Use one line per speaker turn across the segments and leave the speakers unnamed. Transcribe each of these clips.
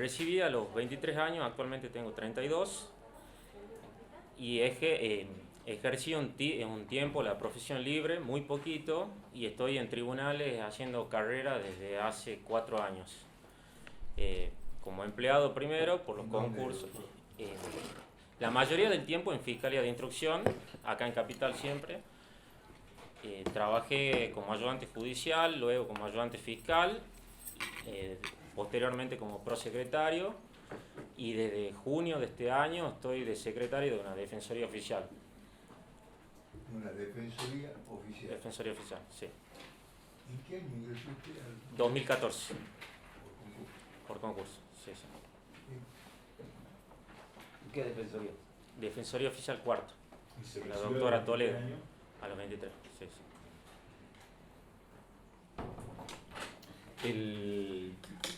recibí a los 23 años, actualmente tengo 32 y ejercí un tiempo la profesión libre, muy poquito, y estoy en tribunales haciendo carrera desde hace 4 años. Eh, Como empleado primero por los concursos. eh, la mayoría del tiempo en Fiscalía de Instrucción, acá en Capital siempre. Trabajé como ayudante judicial, luego como ayudante fiscal, eh, posteriormente como prosecretario, y desde junio de este año estoy de secretario de una defensoría oficial.
Una defensoría oficial.
Defensoría oficial, sí.
¿En qué año ingresó usted al
2014,
por concurso?
por concurso, sí, sí.
¿Qué defensoría?
Defensoría oficial cuarto,
¿Y se
la
recibió
doctora
a los
Toledo,
23 años?
a los 23, sí, sí.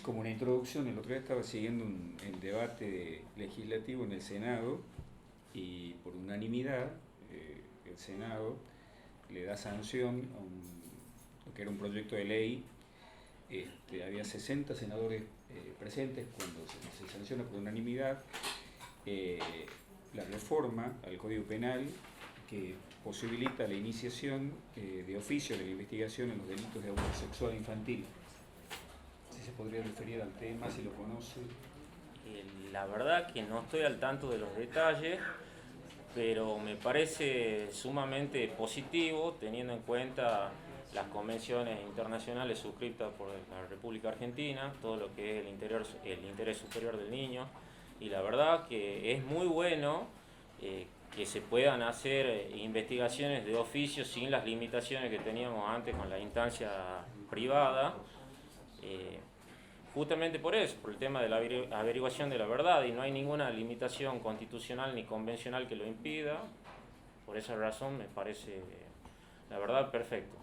Como una introducción, el otro día estaba siguiendo el debate legislativo en el Senado y por unanimidad el Senado le da sanción a lo que era un proyecto de ley. Había 60 senadores presentes cuando se sanciona por unanimidad la reforma al Código Penal que posibilita la iniciación de oficio de la investigación en los delitos de abuso sexual infantil. Si se podría referir al tema, si lo conoce.
La verdad que no estoy al tanto de los detalles, pero me parece sumamente positivo teniendo en cuenta las convenciones internacionales suscritas por la República Argentina, todo lo que es el interés superior del niño, y la verdad que es muy bueno que se puedan hacer investigaciones de oficio sin las limitaciones que teníamos antes con la instancia privada. Justamente por eso, por el tema de la averiguación de la verdad, y no hay ninguna limitación constitucional ni convencional que lo impida. Por esa razón me parece, la verdad, perfecto.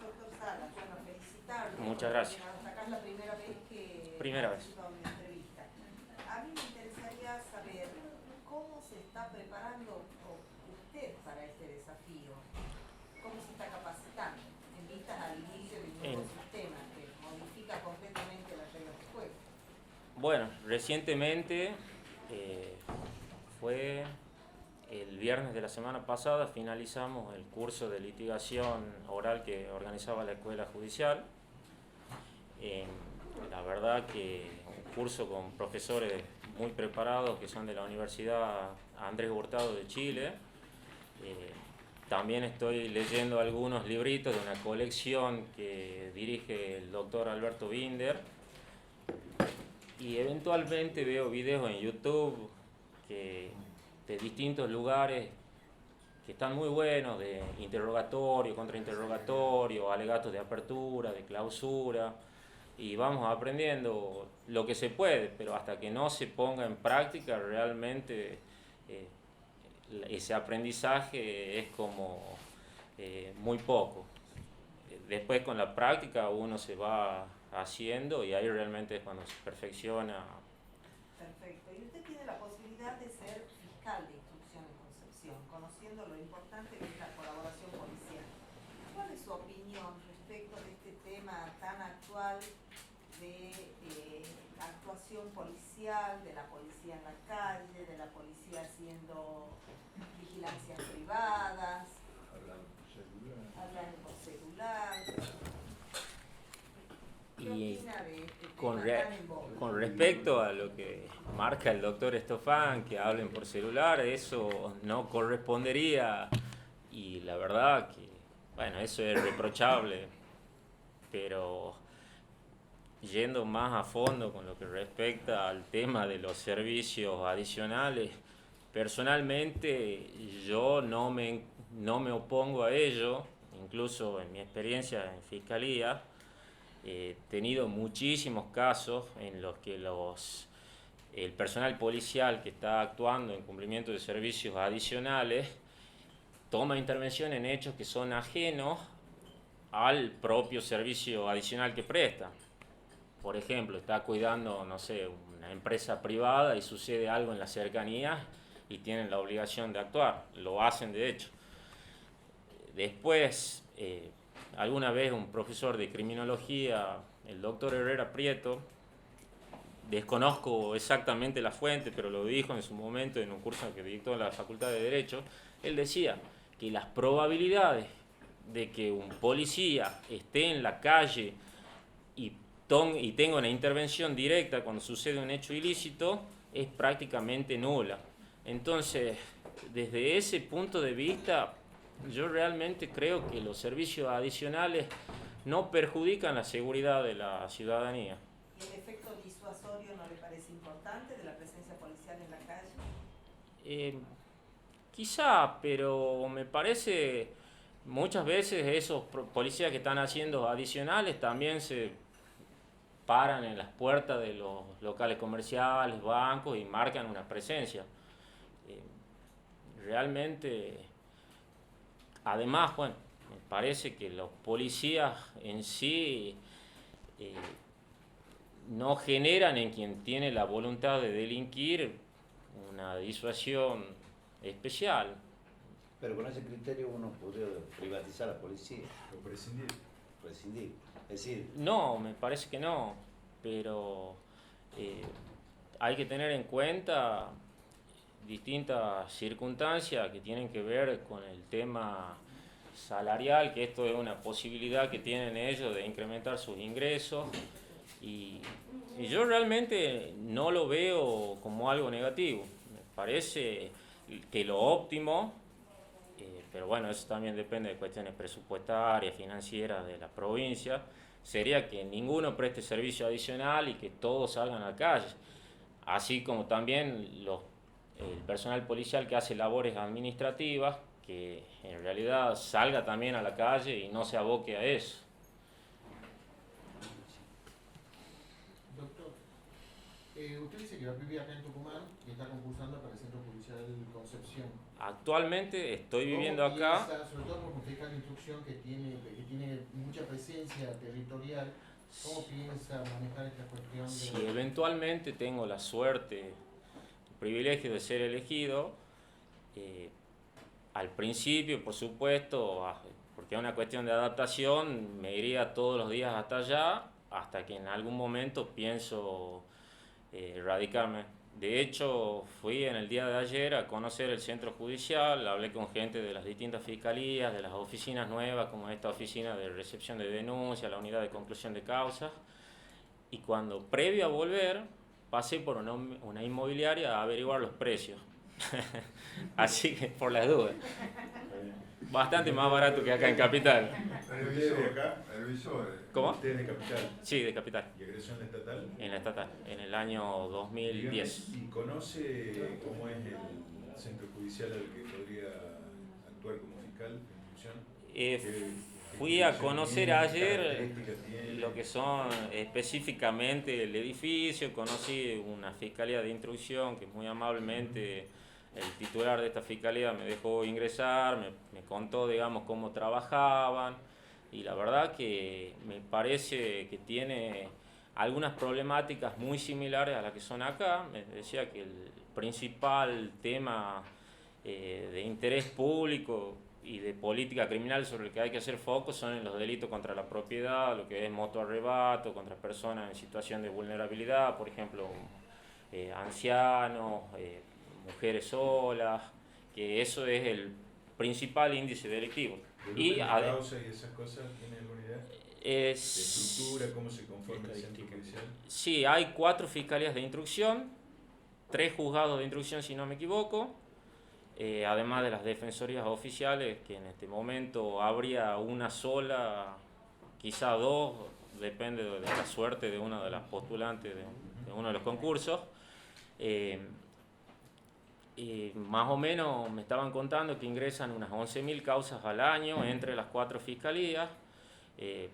Doctor Salas, bueno, felicitarlo.
Muchas gracias.
Acá es la primera vez que
Primera vez.
participa en una entrevista. A mí me interesaría saber cómo se está preparando usted para este desafío, cómo se está capacitando en vistas al inicio de un nuevo sistema que modifica completamente las reglas de juego.
Bueno, recientemente fue el viernes de la semana pasada, finalizamos el curso de litigación oral que organizaba la Escuela Judicial. La verdad que un curso con profesores muy preparados que son de la Universidad Andrés Hurtado de Chile. También estoy leyendo algunos libritos de una colección que dirige el doctor Alberto Binder. Y eventualmente veo videos en YouTube de distintos lugares que están muy buenos, de interrogatorio, contrainterrogatorio, alegatos de apertura, de clausura, y vamos aprendiendo lo que se puede, pero hasta que no se ponga en práctica realmente ese aprendizaje es como muy poco. Después con la práctica uno se va haciendo y ahí realmente es cuando se perfecciona.
Perfecto. Y usted tiene la posibilidad de ser fiscal de instrucción en Concepción, conociendo lo importante que es la colaboración policial. ¿Cuál es su opinión respecto de este tema tan actual de la actuación policial, de la policía en la calle, de la policía haciendo vigilancias privadas, hablando por celular? ¿Qué
Y
opina de este
con,
tema tan en boga?
con respecto a lo que marca el doctor Estofán, que hablen por celular, eso no correspondería, y la verdad que, bueno, eso es reprochable, pero yendo más a fondo con lo que respecta al tema de los servicios adicionales, personalmente yo no me opongo a ello, incluso en mi experiencia en fiscalía. He tenido muchísimos casos en los que el personal policial que está actuando en cumplimiento de servicios adicionales toma intervención en hechos que son ajenos al propio servicio adicional que presta. Por ejemplo, está cuidando, no sé, una empresa privada y sucede algo en las cercanías y tienen la obligación de actuar. Lo hacen de hecho. Después, alguna vez un profesor de criminología, el doctor Herrera Prieto, desconozco exactamente la fuente, pero lo dijo en su momento en un curso que dictó en la Facultad de Derecho. Él decía que las probabilidades de que un policía esté en la calle y tenga una intervención directa cuando sucede un hecho ilícito es prácticamente nula. Entonces, desde ese punto de vista, yo realmente creo que los servicios adicionales no perjudican la seguridad de la ciudadanía.
¿Y el efecto disuasorio no le parece importante de la presencia policial en la calle?
Quizá, pero me parece muchas veces esos policías que están haciendo adicionales también se paran en las puertas de los locales comerciales, bancos y marcan una presencia. Realmente, además, bueno, me parece que los policías en sí no generan en quien tiene la voluntad de delinquir una disuasión especial.
Pero con ese criterio uno podría privatizar a la policía.
O prescindir.
Prescindir. Es decir,
No, me parece que no, pero hay que tener en cuenta distintas circunstancias que tienen que ver con el tema salarial, que esto es una posibilidad que tienen ellos de incrementar sus ingresos, y yo realmente no lo veo como algo negativo. Me parece que lo óptimo, pero bueno, eso también depende de cuestiones presupuestarias, financieras de la provincia, sería que ninguno preste servicio adicional y que todos salgan a la calle, así como también el personal policial que hace labores administrativas, que en realidad salga también a la calle y no se aboque a eso.
Doctor, usted dice que va a vivir acá en Tucumán y está concursando para el Centro Judicial Concepción.
Actualmente estoy viviendo acá.
Sobre todo como fiscal de instrucción que tiene mucha presencia territorial, ¿cómo piensa manejar esta cuestión?
Si eventualmente tengo la suerte, el privilegio de ser elegido, al principio, por supuesto, porque es una cuestión de adaptación, me iría todos los días hasta allá, hasta que en algún momento pienso radicarme. De hecho, fui en el día de ayer a conocer el centro judicial, hablé con gente de las distintas fiscalías, de las oficinas nuevas, como esta oficina de recepción de denuncias, la unidad de conclusión de causas, y cuando previo a volver, pasé por una inmobiliaria a averiguar los precios. Así que, por las dudas. Bastante más barato que acá en Capital.
El visor.
¿Cómo?
¿Usted es de Capital?
Sí, de Capital.
¿Y egresó en la estatal?
En la estatal, en el año 2010.
Dígame, ¿y conoce cómo es el centro judicial al que podría actuar como fiscal de instrucción?
Fui a conocer ayer
características tiene?
lo que son específicamente el edificio, conocí una fiscalía de instrucción que muy amablemente el titular de esta fiscalía me dejó ingresar, me contó, digamos, cómo trabajaban, y la verdad que me parece que tiene algunas problemáticas muy similares a las que son acá. Me decía que el principal tema de interés público y de política criminal sobre el que hay que hacer foco son en los delitos contra la propiedad, lo que es motoarrebato, contra personas en situación de vulnerabilidad, por ejemplo, ancianos, mujeres solas, que eso es el principal índice delictivo.
¿Y causa y esas cosas tiene alguna idea? ¿De estructura? ¿Cómo se conforma el centro judicial?
Sí, hay 4 fiscalías de instrucción, 3 juzgados de instrucción si no me equivoco, además de las defensorías oficiales, que en este momento habría una sola, quizá 2, depende de la suerte de una de las postulantes de uno de los concursos. Y más o menos me estaban contando que ingresan unas 11.000 causas al año entre las 4 fiscalías, que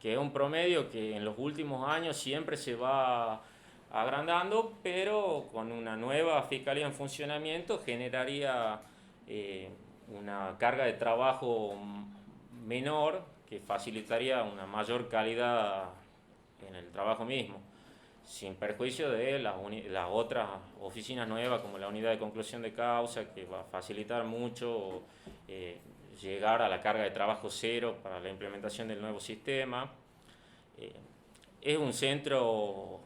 es un promedio que en los últimos años siempre se va agrandando, pero con una nueva fiscalía en funcionamiento generaría una carga de trabajo menor que facilitaría una mayor calidad en el trabajo mismo, sin perjuicio de las otras oficinas nuevas como la unidad de conclusión de causa, que va a facilitar mucho llegar a la carga de trabajo cero para la implementación del nuevo sistema. Es un centro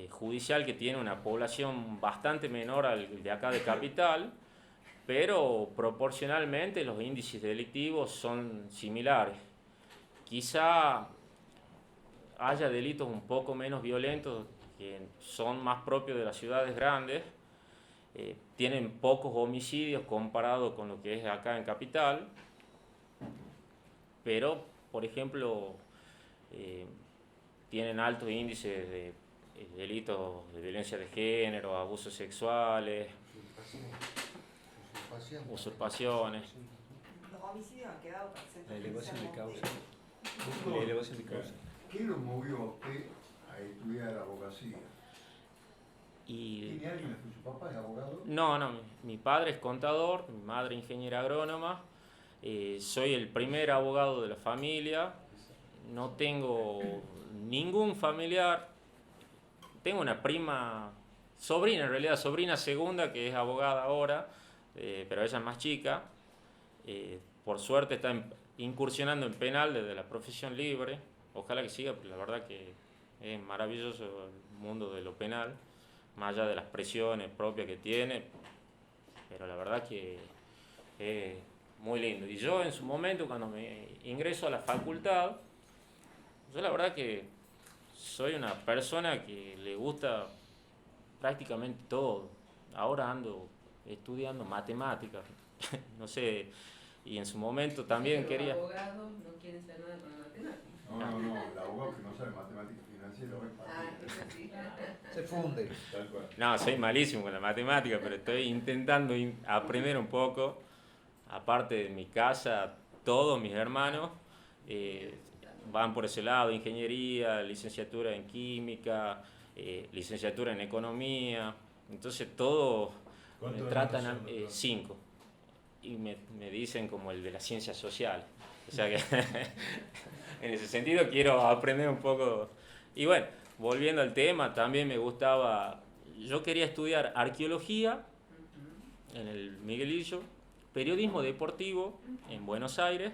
judicial que tiene una población bastante menor al de acá de Capital, pero proporcionalmente los índices delictivos son similares. Quizá haya delitos un poco menos violentos que son más propios de las ciudades grandes, tienen pocos homicidios comparado con lo que es acá en Capital, pero, por ejemplo, tienen altos índices de delitos de violencia de género, abusos sexuales, usurpaciones.
Los homicidios han quedado
La elevación de causa.
Doctor,
La elevación de causa.
¿qué lo movió a usted a estudiar abogacía?
Y
¿Tiene alguien? ¿Su papá es abogado?
no, mi padre es contador, mi madre ingeniera agrónoma, soy el primer abogado de la familia, no tengo ningún familiar, tengo una prima, sobrina en realidad, sobrina segunda que es abogada ahora, pero ella es más chica, por suerte está incursionando en penal desde la profesión libre, ojalá que siga, porque la verdad que es maravilloso el mundo de lo penal, más allá de las presiones propias que tiene, pero la verdad que es muy lindo. Y yo en su momento, cuando me ingreso a la facultad, yo la verdad que soy una persona que le gusta prácticamente todo. Ahora ando estudiando matemáticas, no sé, y en su momento también
Pero
quería...
Los abogados no quieren saber nada con la matemática.
No, el abogado que no sabe matemáticas financieras es
Eso sí.
Se funde.
Tal cual.
No, soy malísimo con la matemática, pero estoy intentando aprender un poco. Aparte de mi casa, todos mis hermanos van por ese lado, ingeniería, licenciatura en química, licenciatura en economía. Entonces todos me
¿Cuántos
tratan
hermanos son, doctor?
5 y me dicen como el de las ciencias sociales. O sea que en ese sentido quiero aprender un poco. Y bueno, volviendo al tema, también me gustaba, yo quería estudiar arqueología en el Miguelillo, periodismo deportivo en Buenos Aires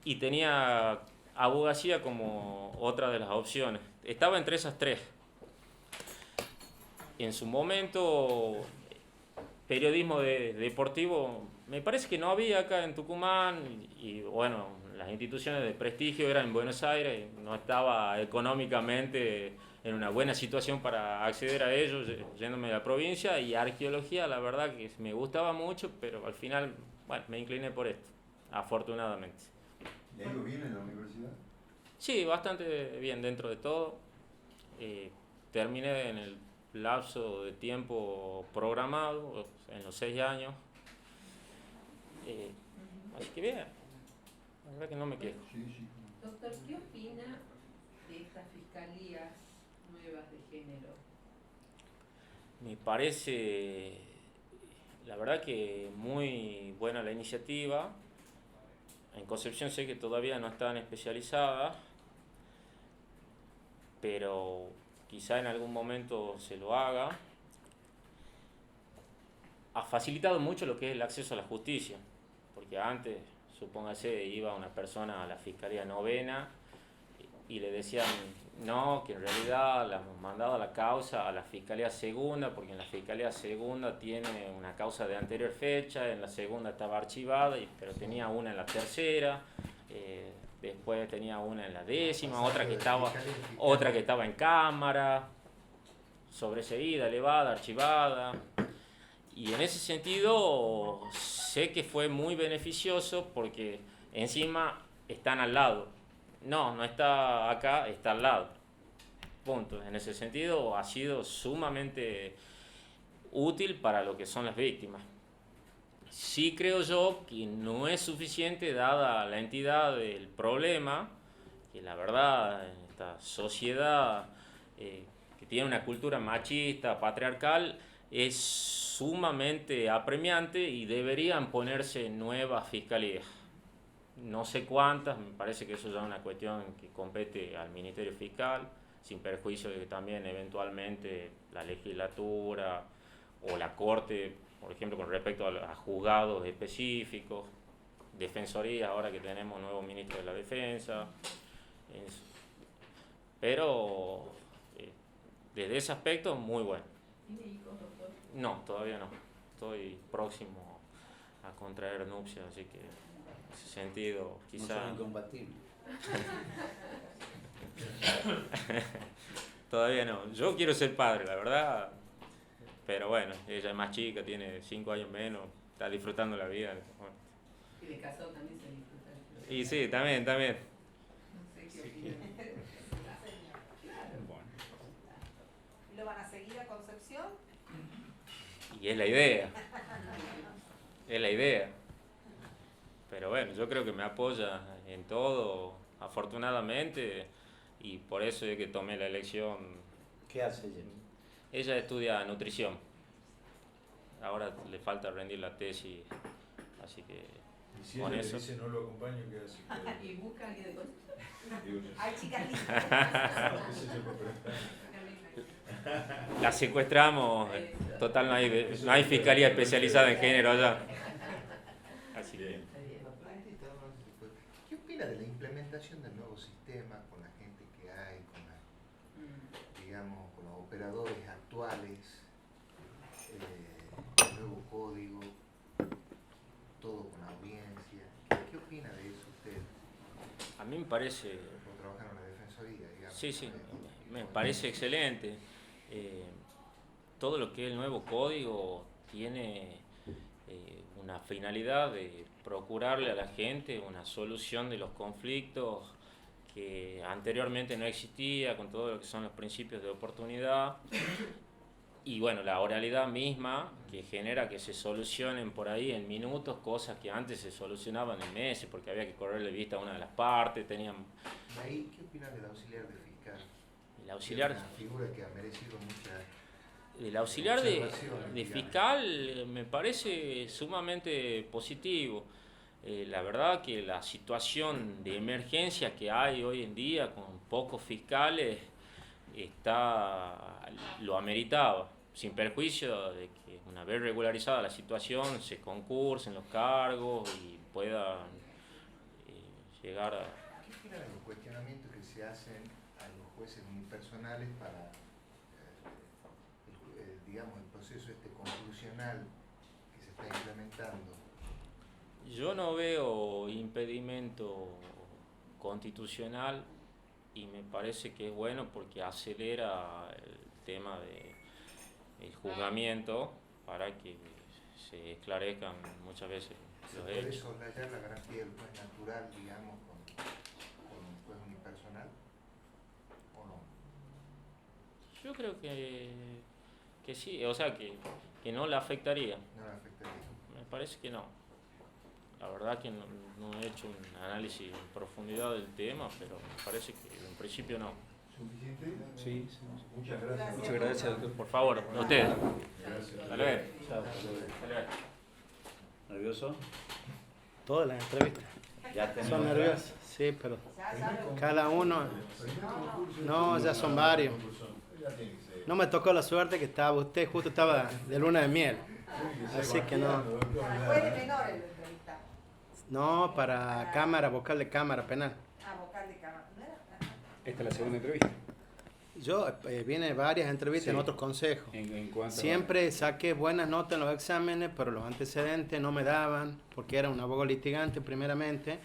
y tenía abogacía como otra de las opciones. Estaba entre esas tres. En su momento, periodismo deportivo, me parece que no había acá en Tucumán y bueno, las instituciones de prestigio eran en Buenos Aires, no estaba económicamente en una buena situación para acceder a ellos, yéndome de la provincia, y arqueología la verdad que me gustaba mucho, pero al final, bueno, me incliné por esto, afortunadamente.
¿Le ha ido bien en la universidad?
Sí, bastante bien dentro de todo. Terminé en el lapso de tiempo programado, en los 6 años. Así que bien, la verdad que no me quejo.
Sí.
Doctor, ¿qué opina de estas fiscalías nuevas de género?
Me parece, la verdad que muy buena la iniciativa. En Concepción sé que todavía no están especializadas, pero quizá en algún momento se lo haga. Ha facilitado mucho lo que es el acceso a la justicia, porque antes, supóngase, iba una persona a la Fiscalía Novena y le decían no, que en realidad la hemos mandado a la causa a la Fiscalía Segunda, porque en la Fiscalía Segunda tiene una causa de anterior fecha, en la segunda estaba archivada, pero tenía una en la tercera, después tenía una en la 10ª, otra que estaba en cámara, sobreseída, elevada, archivada. Y en ese sentido sé que fue muy beneficioso porque encima están al lado. No está acá, está al lado. Punto. En ese sentido ha sido sumamente útil para lo que son las víctimas. Sí creo yo que no es suficiente dada la entidad del problema, que la verdad en esta sociedad que tiene una cultura machista, patriarcal, es sumamente apremiante y deberían ponerse nuevas fiscalías. No sé cuántas, me parece que eso ya es una cuestión que compete al Ministerio Fiscal, sin perjuicio de que también eventualmente la legislatura o la Corte, por ejemplo, con respecto a juzgados específicos, defensoría, ahora que tenemos nuevo ministro de la Defensa. Pero desde ese aspecto, muy bueno.
¿Tiene hijos, doctor?
No, todavía no. Estoy próximo a contraer nupcias, así que en ese sentido,
No
quizá...
son incompatibles.
Todavía no. Yo quiero ser padre, la verdad. Pero bueno, ella es más chica, tiene 5 años menos, está disfrutando la vida. Bueno.
Y de casado también se disfruta.
Y sí, también.
No sé qué opina.
Bueno.
¿Y lo van a seguir a Concepción?
Y es la idea. Es la idea. Pero bueno, yo creo que me apoya en todo, afortunadamente, y por eso es que tomé la elección.
¿Qué hace ella?
Ella estudia nutrición. Ahora le falta rendir la tesis, así que
Y si
con
ella le
eso.
dice no lo acompaño, ¿qué hace?
Y busca a alguien de Concepción.
Digo,
Hay chicas lindas.
qué sé yo, pero-
La secuestramos. Total, no hay fiscalía especializada en género allá. Así que.
Bien.
¿Qué opina de la implementación del nuevo sistema con la gente que hay, con digamos, con los operadores actuales, el nuevo código, todo con audiencia? ¿Qué opina de eso usted?
A mí me parece.
Por trabajar en la defensoría, digamos.
Sí, me parece excelente. Todo lo que es el nuevo código tiene una finalidad de procurarle a la gente una solución de los conflictos que anteriormente no existía, con todo lo que son los principios de oportunidad. Y bueno, la oralidad misma que genera que se solucionen por ahí en minutos cosas que antes se solucionaban en meses porque había que correrle vista a una de las partes, tenían...
Ahí, ¿qué opina del auxiliar de fiscal?
El auxiliar...
Es una figura que ha merecido mucha...
El auxiliar de
digamos.
fiscal me parece sumamente positivo. La verdad que la situación de emergencia que hay hoy en día con pocos fiscales lo ameritaba, sin perjuicio de que una vez regularizada la situación se concursen los cargos y puedan llegar a...
¿Qué opina de los cuestionamientos que se hacen a los jueces unipersonales para, digamos, el proceso conclusional que se está implementando?
Yo no veo impedimento constitucional y me parece que es bueno porque acelera el tema del juzgamiento para que se esclarezcan muchas veces
¿Se
los
puede
hechos.
soslayar la garantía del juez natural, digamos, con un juez unipersonal? ¿O no?
Yo creo que sí, o sea que no la afectaría.
No le afectaría.
Me parece que no. La verdad que no he hecho un análisis en profundidad del tema, pero me parece que en principio no.
¿Suficiente?
Sí.
Muchas gracias.
Muchas gracias, doctor.
Por favor, a ustedes.
Gracias.
Hasta luego.
Chao.
Hasta luego.
¿Nervioso?
Todas las entrevistas
Ya tenemos
son
atrás.
nerviosas, sí, pero
Ya sabe.
cada uno, no, ya son varios. No me tocó la suerte que estaba usted, justo estaba de luna de miel, así que no.
Fue de menor en la entrevista.
No, para cámara, vocal de cámara penal.
Ah, vocal de cámara. ¿No era?
Esta es la segunda entrevista.
Yo vine varias entrevistas en
Sí.
otros consejos.
En cuanto
Siempre saqué buenas notas en los exámenes, pero los antecedentes no me daban, porque era un abogado litigante primeramente,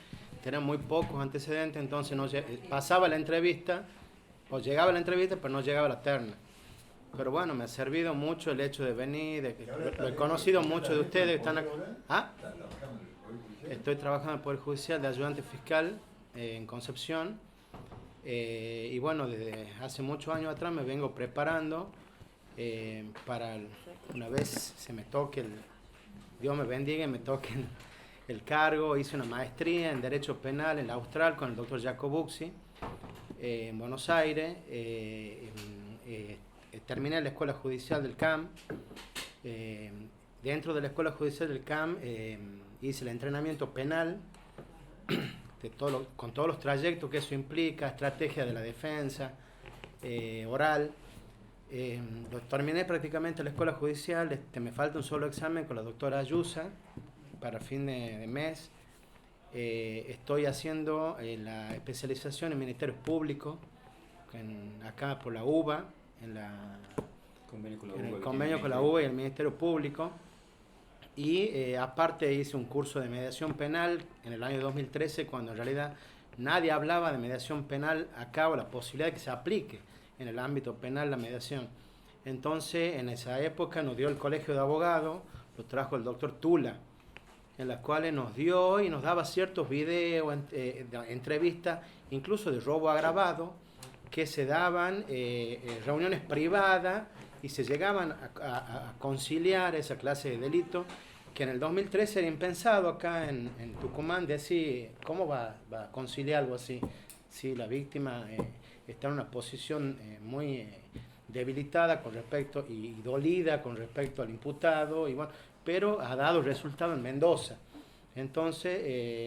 tenían muy pocos antecedentes, entonces no pasaba la entrevista, o llegaba la entrevista, pero no llegaba la terna. Pero bueno, me ha servido mucho el hecho de venir, lo he conocido mucho de ustedes. Están acá. ¿Ah? Estoy trabajando en el Poder Judicial de ayudante fiscal en Concepción. Y bueno, desde hace muchos años atrás me vengo preparando para una vez se me toque, Dios me bendiga y me toque el cargo. Hice una maestría en Derecho Penal en la Austral con el doctor Jacob Buxi en Buenos Aires. Terminé la Escuela Judicial del CAM. Dentro de la Escuela Judicial del CAM hice el entrenamiento penal con todos los trayectos que eso implica, estrategia de la defensa, oral. Lo terminé prácticamente la escuela judicial, me falta un solo examen con la doctora Ayusa para fin de mes. Estoy haciendo la especialización en Ministerios Públicos acá por la UBA,
el
convenio con la UBA y el Ministerio Público. Y aparte hice un curso de mediación penal en el año 2013, cuando en realidad nadie hablaba de mediación penal acá, o la posibilidad de que se aplique en el ámbito penal la mediación. Entonces, en esa época nos dio el Colegio de Abogados, lo trajo el doctor Tula, en las cuales nos dio y nos daba ciertos videos, entrevistas, incluso de robo agravado, que se daban reuniones privadas y se llegaban a conciliar esa clase de delito, que en el 2013 era impensado acá en Tucumán, decir, ¿cómo va a conciliar algo así? Si la víctima está en una posición muy debilitada con respecto y dolida con respecto al imputado, y bueno, pero ha dado resultado en Mendoza. Entonces,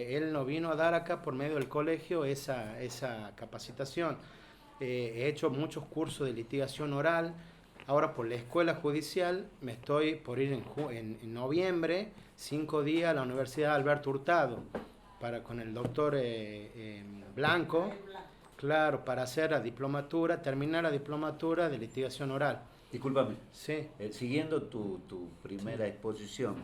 él nos vino a dar acá por medio del colegio esa capacitación. He hecho muchos cursos de litigación oral. Ahora por la escuela judicial me estoy por ir en noviembre, 5 días a la Universidad Alberto Hurtado, con el doctor Blanco, claro, para hacer terminar la diplomatura de litigación oral.
Discúlpame.
Sí.
Siguiendo tu primera exposición,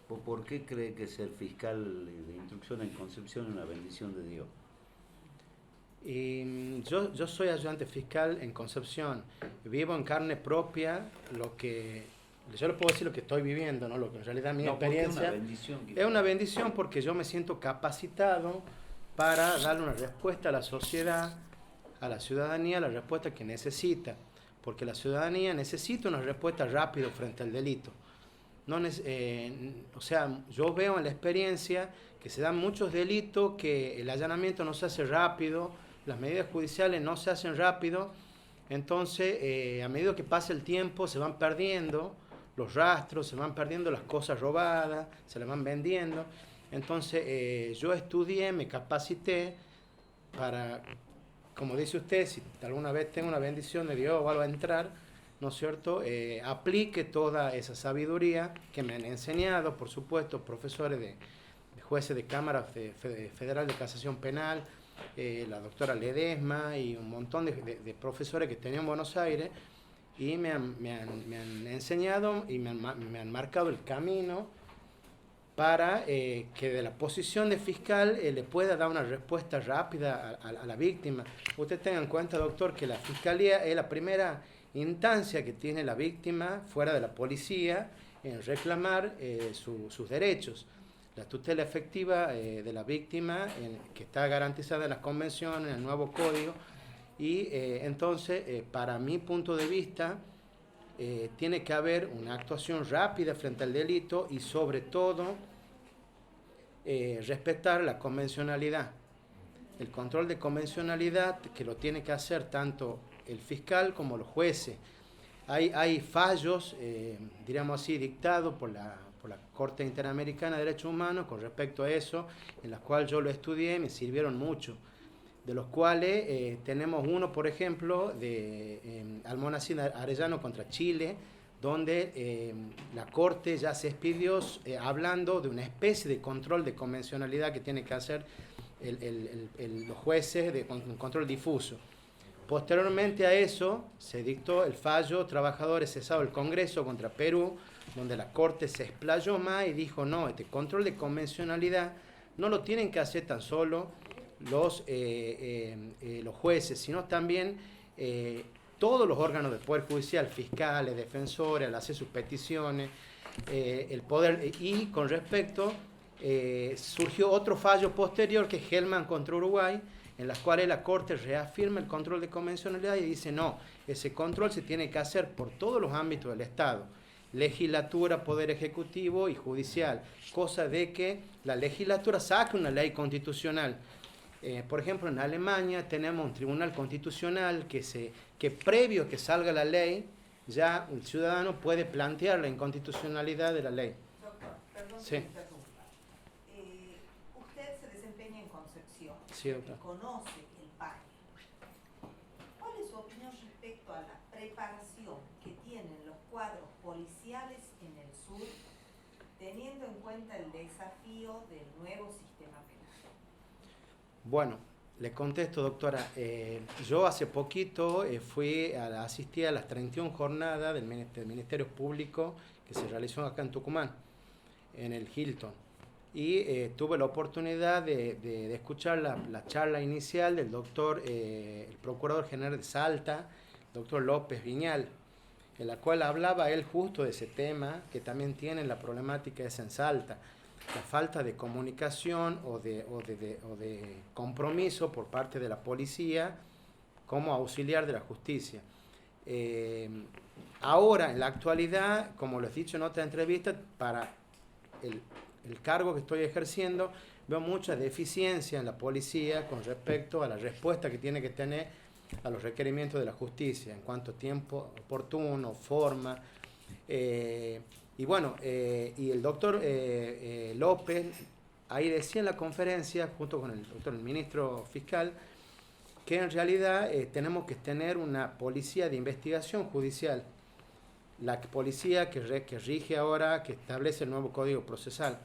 ¿por qué cree que ser fiscal de instrucción en Concepción es una bendición de Dios?
Y yo soy ayudante fiscal en Concepción, vivo en carne propia yo le puedo decir lo que estoy viviendo, ¿no? Lo que en realidad mi experiencia es una bendición, porque yo me siento capacitado para darle una respuesta a la sociedad, a la ciudadanía, la respuesta que necesita, porque la ciudadanía necesita una respuesta rápida frente al delito. O sea, yo veo en la experiencia que se dan muchos delitos, que el allanamiento no se hace rápido, las medidas judiciales no se hacen rápido. Entonces, a medida que pasa el tiempo, se van perdiendo los rastros, se van perdiendo las cosas robadas, se las van vendiendo. Entonces, yo estudié, me capacité para, como dice usted, si alguna vez tengo una bendición de Dios o algo a entrar, ¿no es cierto?, aplique toda esa sabiduría que me han enseñado, por supuesto, profesores de jueces de Cámara Federal de Casación Penal, la doctora Ledesma y un montón de profesores que tenía en Buenos Aires, y me han enseñado y me han marcado el camino para que de la posición de fiscal le pueda dar una respuesta rápida a la víctima. Usted tenga en cuenta, doctor, que la fiscalía es la primera instancia que tiene la víctima fuera de la policía en reclamar sus derechos. La tutela efectiva de la víctima, que está garantizada en las convenciones, en el nuevo código, y entonces, para mi punto de vista, tiene que haber una actuación rápida frente al delito y, sobre todo, respetar la convencionalidad. El control de convencionalidad, que lo tiene que hacer tanto el fiscal como los jueces. Hay fallos, diríamos así, dictados por la Corte Interamericana de Derechos Humanos con respecto a eso, en las cuales yo lo estudié y me sirvieron mucho, de los cuales tenemos uno, por ejemplo, de Almonacid Arellano contra Chile, donde la Corte ya se expidió hablando de una especie de control de convencionalidad que tiene que hacer los jueces, de un control difuso. Posteriormente a eso se dictó el fallo Trabajadores Cesados del Congreso contra Perú, donde la Corte se explayó más y dijo, no, este control de convencionalidad no lo tienen que hacer tan solo los jueces, sino también todos los órganos del Poder Judicial, fiscales, defensores, al hacer sus peticiones, el poder. Y con respecto, surgió otro fallo posterior, que es Hellman contra Uruguay, en las cuales la Corte reafirma el control de convencionalidad y dice, no, ese control se tiene que hacer por todos los ámbitos del Estado, legislatura, poder ejecutivo y judicial, cosa de que la legislatura saque una ley constitucional. Por ejemplo, en Alemania tenemos un tribunal constitucional que previo que salga la ley, ya el ciudadano puede plantear la inconstitucionalidad de la ley.
Doctor, perdón
Sí.
que interrumpa. Usted se desempeña en Concepción,
Sí, doctor.
conoce el PAI. ¿Cuál es su opinión respecto a la preparación que tienen los cuadros policiales en el sur, teniendo en cuenta el desafío del nuevo sistema penal?
Bueno, Le contesto, doctora. Yo hace poquito asistí a las 31 jornadas del Ministerio Público que se realizó acá en Tucumán, en el Hilton. Y tuve la oportunidad de escuchar la charla inicial del doctor, el Procurador General de Salta, doctor López Viñal, en la cual hablaba él justo de ese tema, que también tiene la problemática esa en Salta, la falta de comunicación o de compromiso por parte de la policía como auxiliar de la justicia. Ahora, en la actualidad, como lo he dicho en otra entrevista, para el cargo que estoy ejerciendo, veo mucha deficiencia en la policía con respecto a la respuesta que tiene que tener a los requerimientos de la justicia en cuanto a tiempo oportuno, forma. Y bueno, y el doctor López, ahí decía en la conferencia, junto con el ministro fiscal, que en realidad tenemos que tener una policía de investigación judicial, la policía que rige ahora, que establece el nuevo Código Procesal.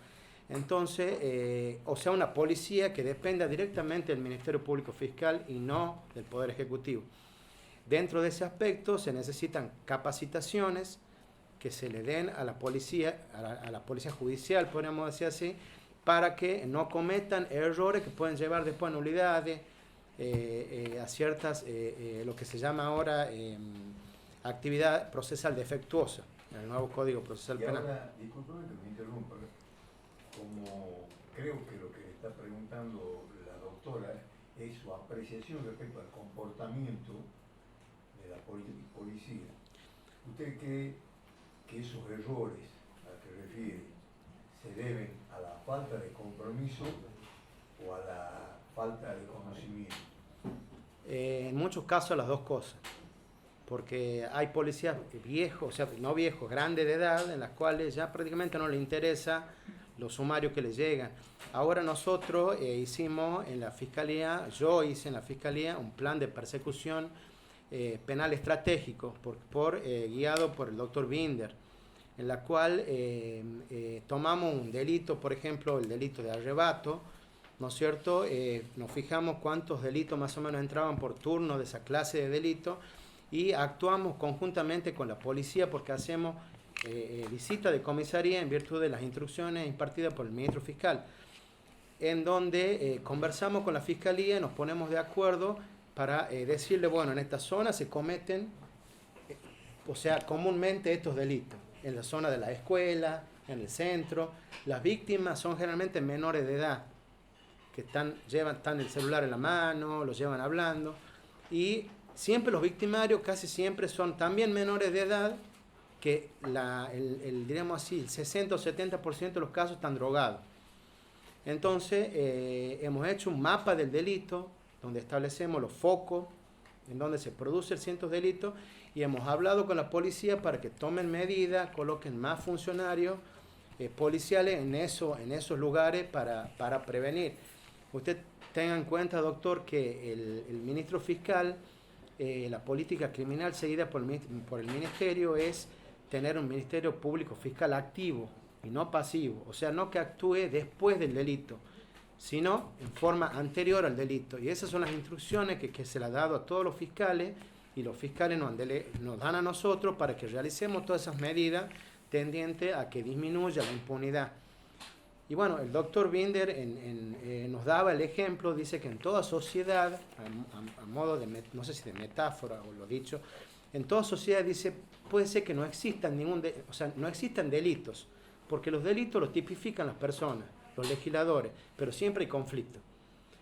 Entonces, o sea, una policía que dependa directamente del Ministerio Público Fiscal y no del Poder Ejecutivo. Dentro de ese aspecto se necesitan capacitaciones que se le den a la policía, a la policía judicial, podríamos decir así, para que no cometan errores que pueden llevar después a nulidades, a ciertas, lo que se llama ahora actividad procesal defectuosa, en el nuevo Código Procesal Penal.
Ahora, discúlpame que me interrumpa, como creo que lo que está preguntando la doctora es su apreciación respecto al comportamiento de la policía. ¿Usted cree que esos errores a los que refiere se deben a la falta de compromiso o a la falta de conocimiento?
En muchos casos las dos cosas, porque hay policías viejos, o sea, no viejos, grandes de edad, en las cuales ya prácticamente no les interesa los sumarios que les llegan. Ahora nosotros hicimos en la Fiscalía, yo hice en la Fiscalía un plan de persecución penal estratégico guiado por el doctor Binder, en la cual tomamos un delito, por ejemplo, el delito de arrebato, ¿no es cierto? Nos fijamos cuántos delitos más o menos entraban por turno de esa clase de delito y actuamos conjuntamente con la policía porque hacemos visita de comisaría en virtud de las instrucciones impartidas por el ministro fiscal, en donde conversamos con la Fiscalía y nos ponemos de acuerdo para decirle, bueno, en esta zona se cometen, o sea, comúnmente estos delitos, en la zona de la escuela, en el centro. Las víctimas son generalmente menores de edad, que están el celular en la mano, los llevan hablando, y siempre los victimarios casi siempre son también menores de edad, que diríamos así, el 60 o 70% de los casos están drogados. Entonces, hemos hecho un mapa del delito, donde establecemos los focos en donde se producen ciertos delitos, y hemos hablado con la policía para que tomen medidas, coloquen más funcionarios policiales en esos lugares para prevenir. Usted tenga en cuenta, doctor, que el ministro fiscal, la política criminal seguida por el ministerio es tener un Ministerio Público Fiscal activo y no pasivo, o sea, no que actúe después del delito, sino en forma anterior al delito. Y esas son las instrucciones que se le ha dado a todos los fiscales, y los fiscales nos dan a nosotros para que realicemos todas esas medidas tendientes a que disminuya la impunidad. Y bueno, el doctor Binder nos daba el ejemplo, dice que en toda sociedad, a modo de, no sé si de metáfora o lo dicho, en toda sociedad dice, puede ser que no existan no existan delitos, porque los delitos los tipifican las personas, los legisladores, pero siempre hay conflicto.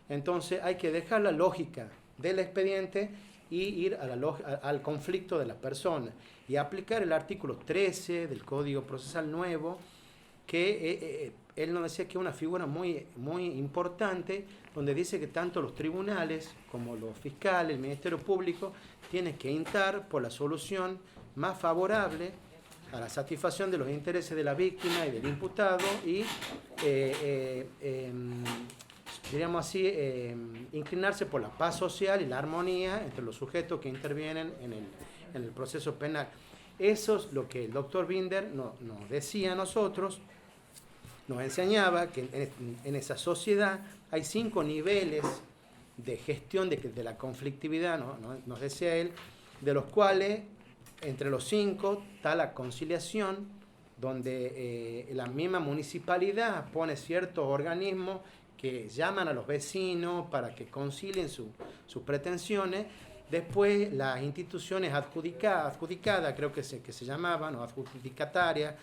Entonces hay que dejar la lógica del expediente y ir al conflicto de la persona y aplicar el artículo 13 del Código Procesal Nuevo, que él nos decía que es una figura muy, muy importante, donde dice que tanto los tribunales como los fiscales, el Ministerio Público, tienen que intar por la solución más favorable a la satisfacción de los intereses de la víctima y del imputado y, diríamos así, inclinarse por la paz social y la armonía entre los sujetos que intervienen en el proceso penal. Eso es lo que el doctor Binder nos decía a nosotros, nos enseñaba que en esa sociedad hay 5 niveles de gestión de la conflictividad, nos decía él, de los cuales entre los 5 está la conciliación, donde la misma municipalidad pone ciertos organismos que llaman a los vecinos para que concilien sus pretensiones. Después las instituciones adjudicadas, creo que se llamaban, o adjudicatarias,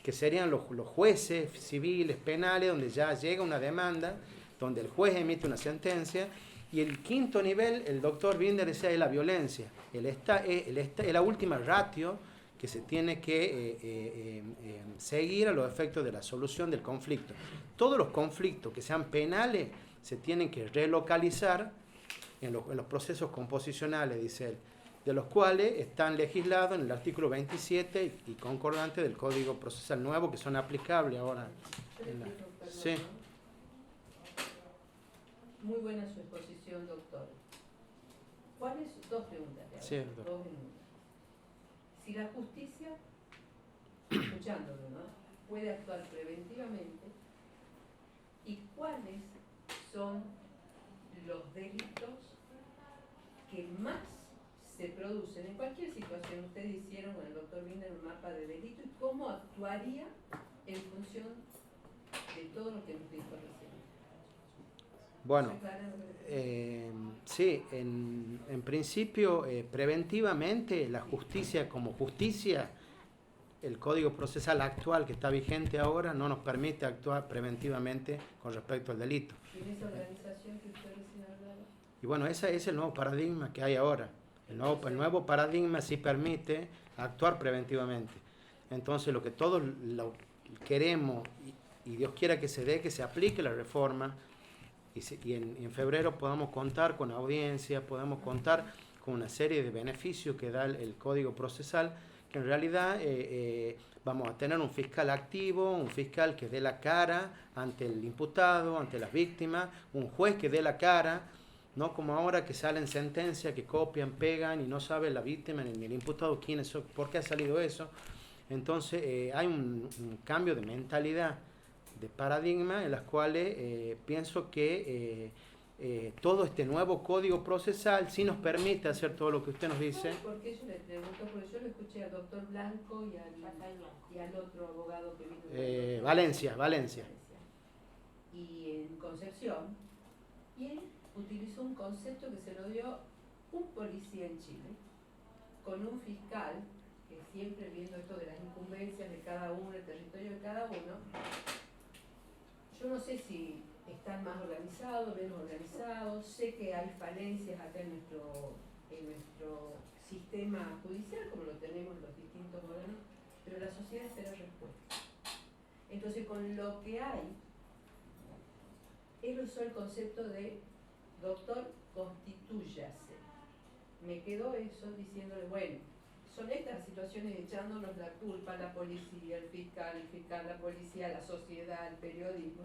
que serían los jueces civiles, penales, donde ya llega una demanda, donde el juez emite una sentencia. Y el 5.º nivel, el doctor Binder decía, es la violencia. Es la última ratio que se tiene que seguir a los efectos de la solución del conflicto. Todos los conflictos que sean penales se tienen que relocalizar en los procesos composicionales, dice él, de los cuales están legislados en el artículo 27 y concordante del Código Procesal Nuevo, que son aplicables ahora. Sí.
Muy buena su exposición, doctor. ¿Cuáles? Dos preguntas.
Sí, doctor.
Dos en una. Si la justicia, escuchándolo, ¿no?, puede actuar preventivamente, ¿y cuáles son los delitos que más se producen en cualquier situación? Ustedes hicieron con el doctor Binder un mapa de delitos y cómo actuaría en función de todo lo que nos dijo recién.
Bueno, sí, en principio, preventivamente, la justicia como justicia, el Código Procesal actual que está vigente ahora no nos permite actuar preventivamente con respecto al delito.
¿En esa organización que usted recién hablaba?
Y bueno, ese es el nuevo paradigma que hay ahora. El nuevo paradigma sí permite actuar preventivamente. Entonces, lo que todos queremos, y Dios quiera que se dé, que se aplique la reforma, y en febrero podamos contar con audiencia, podemos contar con una serie de beneficios que da el Código Procesal, que en realidad vamos a tener un fiscal activo, un fiscal que dé la cara ante el imputado, ante las víctimas, un juez que dé la cara, no como ahora que salen sentencias que copian, pegan y no sabe la víctima ni el imputado quién es, por qué ha salido eso. Entonces hay un cambio de mentalidad, de paradigma, en las cuales pienso que todo este nuevo código procesal sí nos permite hacer todo lo que usted nos dice.
Porque yo le pregunto, porque yo le escuché al doctor Blanco y al otro abogado que vino.
Valencia.
Y en Concepción, y él utilizó un concepto que se lo dio un policía en Chile, con un fiscal, que siempre viendo esto de las incumbencias de cada uno, el territorio de cada uno. Yo no sé si están más organizados, menos organizados, sé que hay falencias acá en nuestro sistema judicial, como lo tenemos los distintos órganos, pero la sociedad espera respuesta. Entonces, con lo que hay, él usó el concepto de doctor, constitúyase. Me quedó eso diciéndole, bueno, son estas situaciones echándonos la culpa a la policía, el fiscal, la policía, la sociedad, el periodismo.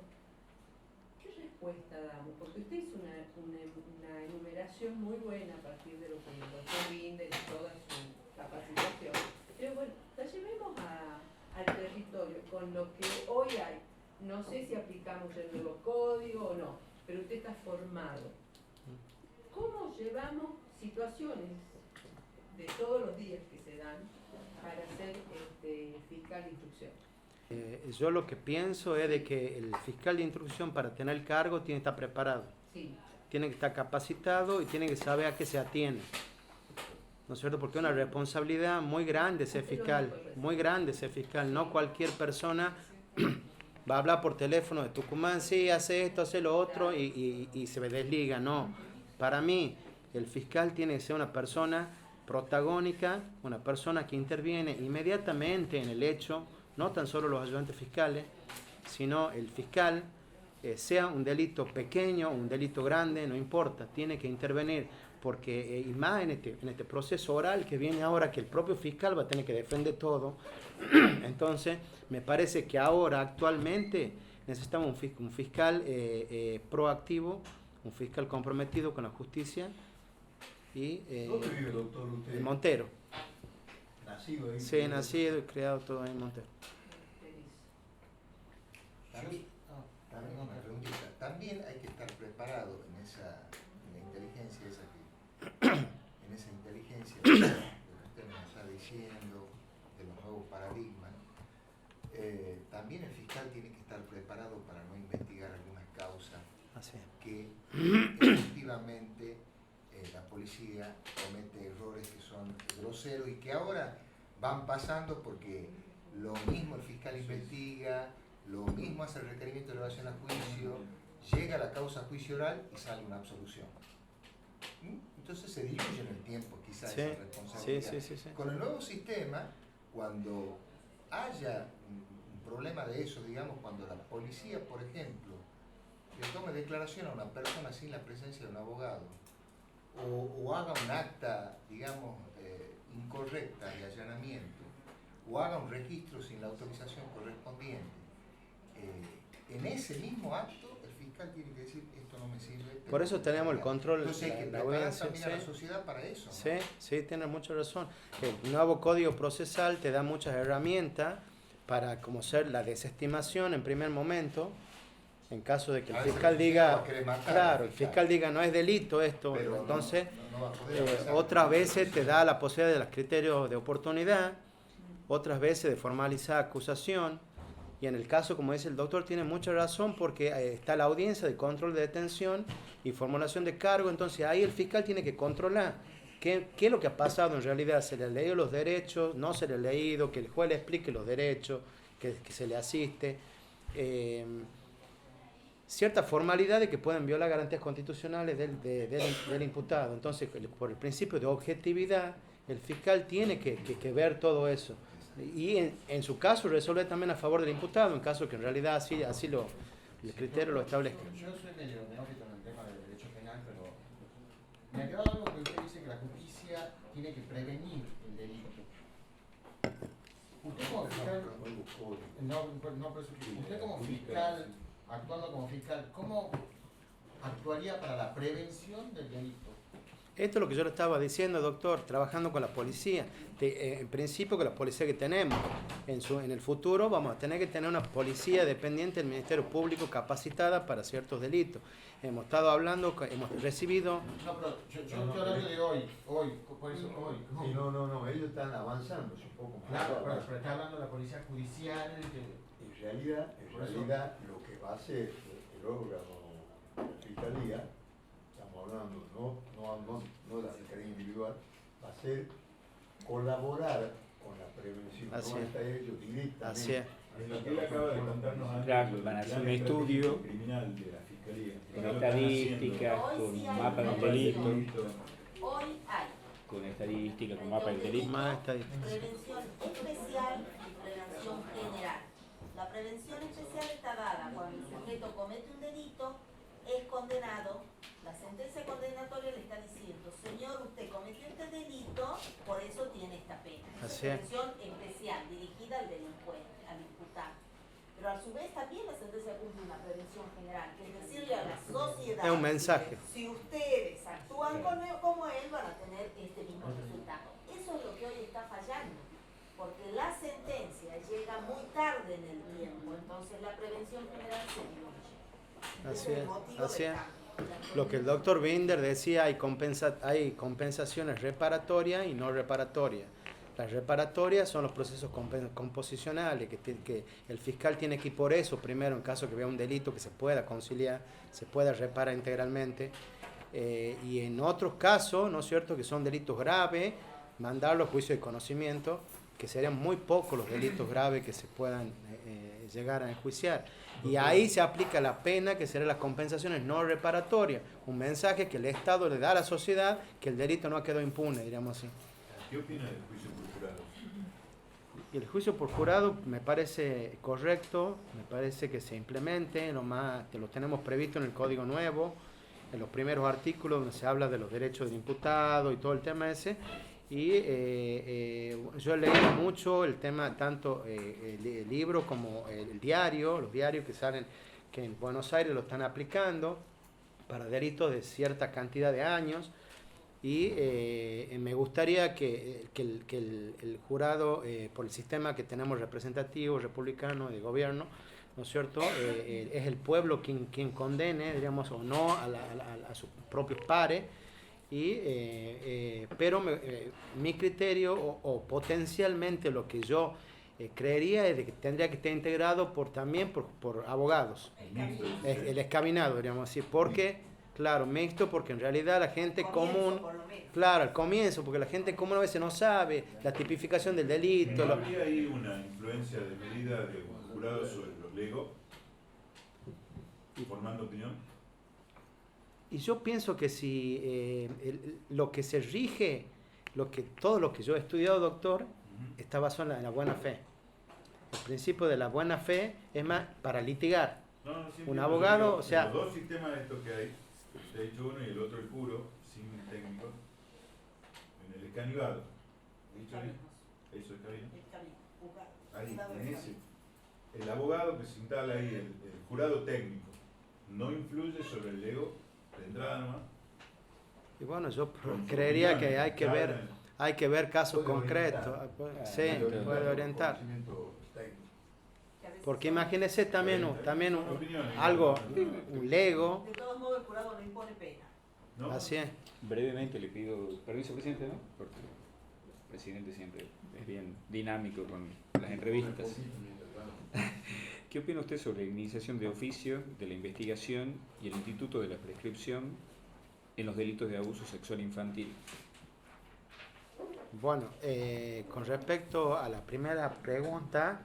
¿Qué respuesta damos? Porque usted hizo una enumeración muy buena a partir de lo que el doctor Binder y toda su capacitación. Pero bueno, la llevemos al territorio con lo que hoy hay. No sé si aplicamos el nuevo código o no, pero usted está formado. ¿Cómo llevamos situaciones de todos los días que se dan para ser fiscal de instrucción?
Yo lo que pienso es de que el fiscal de instrucción, para tener el cargo, tiene que estar preparado.
Sí.
Tiene que estar capacitado y tiene que saber a qué se atiene. ¿No es cierto? Porque es una responsabilidad muy grande ser fiscal, muy grande ser fiscal. No cualquier persona va a hablar por teléfono de Tucumán, sí, hace esto, hace lo otro, y se desliga. No. Para mí, el fiscal tiene que ser una persona protagónica, una persona que interviene inmediatamente en el hecho, no tan solo los ayudantes fiscales, sino el fiscal, sea un delito pequeño o un delito grande, no importa, tiene que intervenir, porque y más en este proceso oral que viene ahora, que el propio fiscal va a tener que defender todo. Entonces, me parece que ahora, actualmente, necesitamos un fiscal proactivo, un fiscal comprometido con la justicia.
¿Dónde vive, doctor, usted?
En Montero.
¿Nacido ahí?
Sí, nacido y criado todo en Montero.
También, una preguntita. También hay que estar preparado en en esa inteligencia de lo que usted nos está diciendo, de los nuevos paradigmas, también el fiscal tiene que estar preparado para no investigar algunas causas que efectivamente la policía comete errores que son groseros y que ahora van pasando porque lo mismo el fiscal investiga, lo mismo hace el requerimiento de elevación a juicio, llega la causa a juicio oral y sale una absolución. Entonces se diluye en el tiempo quizás esa responsabilidad.
Sí.
Con el nuevo sistema, cuando haya un problema de eso, digamos, cuando la policía, por ejemplo, le tome declaración a una persona sin la presencia de un abogado, o haga un acta, digamos, incorrecta de allanamiento, o haga un registro sin la autorización correspondiente, en ese mismo acto el fiscal tiene que decir esto no me sirve.
Por eso tenemos el control.
Entonces hay que preparar también a la sociedad para eso, ¿no?
Sí, tienes mucha razón. El nuevo Código Procesal te da muchas herramientas para como ser la desestimación en primer momento, en caso de que el fiscal diga, claro, el fiscal diga no es delito esto, pero entonces otras veces te da la posibilidad de los criterios de oportunidad, otras veces de formalizar acusación, y en el caso, como dice el doctor, tiene mucha razón porque está la audiencia de control de detención y formulación de cargo, entonces ahí el fiscal tiene que controlar qué es lo que ha pasado en realidad, se le han leído los derechos, no se le ha leído, que el juez le explique los derechos, que se le asiste. Ciertas formalidades que pueden violar garantías constitucionales del imputado. Entonces, por el principio de objetividad, el fiscal tiene que ver todo eso. Y en su caso resolver también a favor del imputado, en caso que en realidad así el criterio lo establezca.
Yo soy medio neófito en el tema del derecho penal, pero me ha quedado algo que usted dice que la justicia tiene que prevenir el delito. Usted como fiscal, usted como fiscal, actuando como fiscal, ¿cómo actuaría para la prevención del delito?
Esto es lo que yo le estaba diciendo, doctor, trabajando con la policía. En principio, con la policía que tenemos, en el futuro vamos a tener que tener una policía dependiente del Ministerio Público capacitada para ciertos delitos. Hemos estado hablando, hemos recibido...
No, pero yo estoy hablando de hoy, por eso hoy.
Sí, no, ellos están avanzando un poco más.
Claro, pero está hablando de la policía judicial.
En realidad, lo que va a hacer el órgano de la fiscalía, estamos hablando no de la fiscalía individual, va a ser colaborar con la prevención,
Así
no
es.
está hecho directamente.
Así es.
En lo que él acaba de contarnos antes,
Claro, van a hacer un estudio
criminal de la fiscalía.
con estadísticas, con mapa del delito,
Hoy hay
con estadística, con mapa del delito.
Más estadísticas.
prevención especial y prevención general. La prevención especial está dada cuando el sujeto comete un delito, es condenado, la sentencia condenatoria le está diciendo, señor, usted cometió este delito, por eso tiene esta pena.
Así es.
Prevención especial dirigida al delincuente, al imputado. Pero a su vez también la sentencia cumple una prevención general, que es decirle a la sociedad,
Es un mensaje.
si ustedes actúan como él, van a tener este mismo resultado. Eso es lo que hoy está fallando, porque la sentencia llega muy tarde en el tiempo, entonces la prevención general se diluye.
Así es. Lo que el doctor Binder decía, hay compensaciones reparatorias y no reparatorias. Las reparatorias son los procesos composicionales, que el fiscal tiene que ir por eso primero, en caso que vea un delito que se pueda conciliar, se pueda reparar integralmente. Y en otros casos, ¿no es cierto?, que son delitos graves, mandarlo a juicio de conocimiento, que serían muy pocos los delitos graves que se puedan llegar a enjuiciar. Y ahí se aplica la pena, que serán las compensaciones no reparatorias, un mensaje que el Estado le da a la sociedad que el delito no quedó impune, diríamos así.
¿Qué opina del juicio por jurado?
Y el juicio por jurado me parece correcto, me parece que se implemente, que lo tenemos previsto en el Código Nuevo, en los primeros artículos donde se habla de los derechos del imputado y todo el tema ese. Y yo he leído mucho el tema, tanto el libro como el diario, los diarios que salen, que en Buenos Aires lo están aplicando para delitos de cierta cantidad de años. Y me gustaría que el jurado, por el sistema que tenemos representativo, republicano, de gobierno, ¿no es cierto?, es el pueblo quien condene, diríamos, o no a sus propios pares. Pero mi criterio o potencialmente lo que yo creería es de que tendría que estar integrado también por abogados. El escabinado, diríamos así. Porque, claro, mixto, porque en realidad la gente común, claro, al comienzo, porque la gente común a veces no sabe la tipificación del delito.
¿No habría ahí una influencia de medida de un jurado sobre los legos, formando opinión?
Y yo pienso que si lo que se rige, todo lo que yo he estudiado, doctor, está basado en la buena fe. El principio de la buena fe es más para litigar. Un abogado, o sea...
Los dos sistemas estos que hay, de hecho uno y el otro el puro, sin técnico, en el escanibado. ¿Dicho bien? Eso está bien. Ahí, en ese. El abogado que se instala ahí, el jurado técnico, no influye sobre el lego de entrada nomás.
Y bueno, yo creería que hay que ver casos concretos. Sí, puede orientar. Porque imagínese también algo, un lego.
De todos modos, el jurado no impone pena.
¿No?
Así es.
Brevemente le pido permiso, presidente, ¿no? Porque el presidente siempre es bien dinámico con las entrevistas. ¿Qué opina usted sobre la iniciación de oficio de la investigación y el instituto de la prescripción en los delitos de abuso sexual infantil?
Bueno, con respecto a la primera pregunta,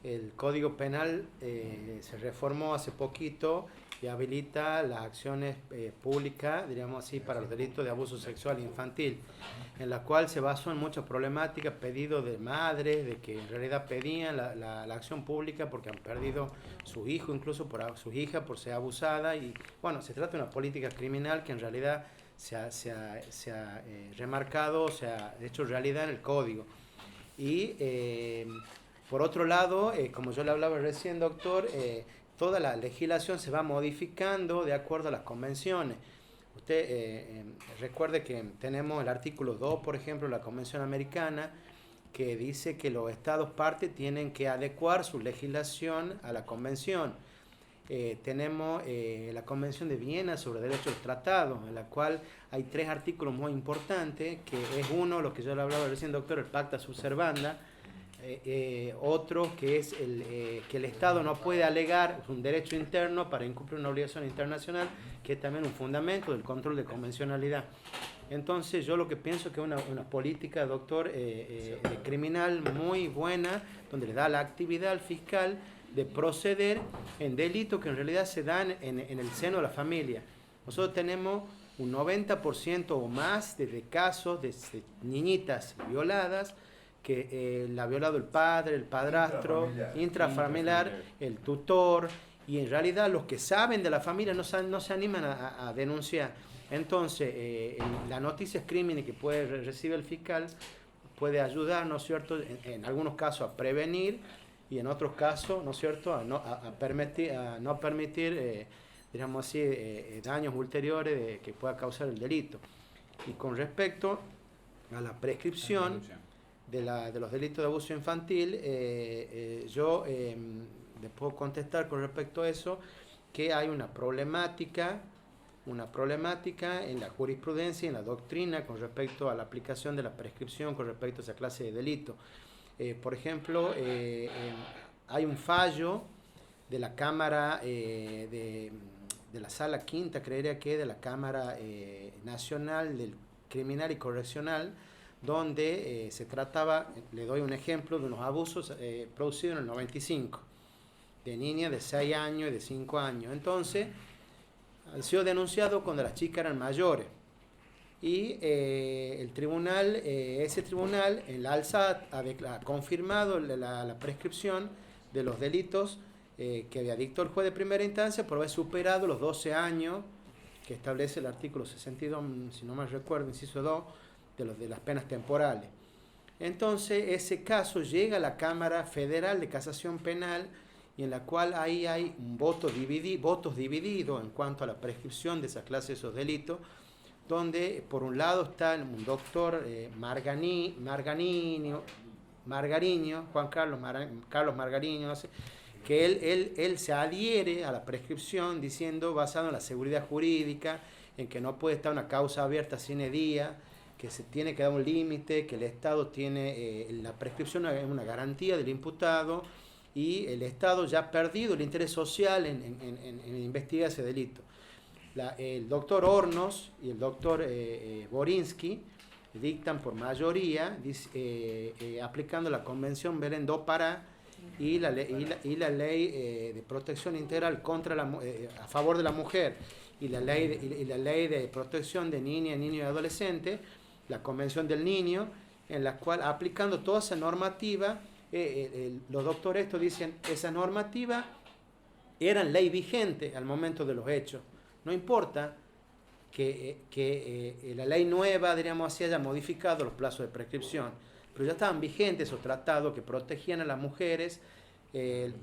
el Código Penal se reformó hace poquito y habilita las acciones públicas, diríamos así, para los delitos de abuso sexual infantil, en la cual se basó en muchas problemáticas, pedidos de madres, de que en realidad pedían la acción pública porque han perdido su hijo, incluso por sus hijas, por ser abusada. Y bueno, se trata de una política criminal que en realidad se ha remarcado, se ha hecho realidad en el Código. Y por otro lado, como yo le hablaba recién, doctor, toda la legislación se va modificando de acuerdo a las convenciones. Usted recuerde que tenemos el artículo 2, por ejemplo, de la Convención Americana, que dice que los estados partes tienen que adecuar su legislación a la convención. Tenemos la Convención de Viena sobre Derechos del Tratado, en la cual hay 3 artículos muy importantes, que es uno, lo que yo le hablaba recién, doctor, el Pacta Sunt Servanda. Otro que es que el Estado no puede alegar un derecho interno para incumplir una obligación internacional, que es también un fundamento del control de convencionalidad. Entonces yo lo que pienso es que es una política, doctor, criminal muy buena, donde le da la actividad al fiscal de proceder en delitos que en realidad se dan en el seno de la familia. Nosotros tenemos un 90% o más de casos de niñitas violadas, que la ha violado el padre, el padrastro, intrafamiliar, el tutor, y en realidad los que saben de la familia no se animan a denunciar. Entonces, la noticia criminal que puede recibir el fiscal puede ayudar, ¿no es cierto?, en algunos casos a prevenir y en otros casos, ¿no es cierto?, a no permitir digamos así, daños ulteriores que pueda causar el delito. Y con respecto a la prescripción de los delitos de abuso infantil, yo le puedo contestar con respecto a eso, que hay una problemática en la jurisprudencia y en la doctrina con respecto a la aplicación de la prescripción con respecto a esa clase de delito. Por ejemplo, hay un fallo de la Cámara, de la Sala Quinta, creería que de la Cámara Nacional del Criminal y Correccional, donde se trataba, le doy un ejemplo, de unos abusos producidos en el 95, de niñas de 6 años y de 5 años. Entonces, han sido denunciados cuando las chicas eran mayores. Y el tribunal, ese tribunal, en la alza, ha confirmado la prescripción de los delitos que había dictado el juez de primera instancia por haber superado los 12 años que establece el artículo 62, si no mal recuerdo, inciso 2, de las penas temporales. Entonces, ese caso llega a la Cámara Federal de Casación Penal, y en la cual ahí hay votos divididos en cuanto a la prescripción de esa clase de esos delitos, donde por un lado está un doctor Juan Carlos Margariño, no sé, que él se adhiere a la prescripción diciendo, basado en la seguridad jurídica, en que no puede estar una causa abierta sine die, que se tiene que dar un límite, que el Estado tiene, la prescripción es una garantía del imputado y el Estado ya ha perdido el interés social en investigar ese delito. El doctor Hornos y el doctor Borinsky dictan por mayoría aplicando la Convención Belén do Pará y la ley de protección integral a favor de la mujer y la ley de protección de niñas, niños y adolescentes, la Convención del Niño, en la cual aplicando toda esa normativa, los doctores estos dicen esa normativa eran ley vigente al momento de los hechos. No importa que la ley nueva, diríamos así, haya modificado los plazos de prescripción, pero ya estaban vigentes esos tratados que protegían a las mujeres,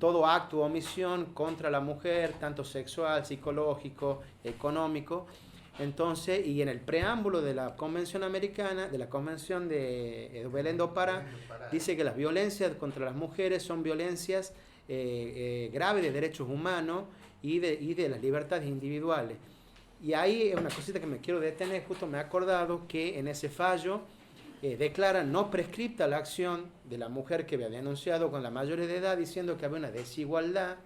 todo acto o omisión contra la mujer, tanto sexual, psicológico, económico. Entonces, y en el preámbulo de la Convención Americana, de la Convención de Belén do Pará, dice que las violencias contra las mujeres son violencias graves de derechos humanos y de las libertades individuales. Y ahí es una cosita que me quiero detener, justo me he acordado que en ese fallo declara no prescripta la acción de la mujer que había denunciado con la mayoría de edad, diciendo que había una desigualdad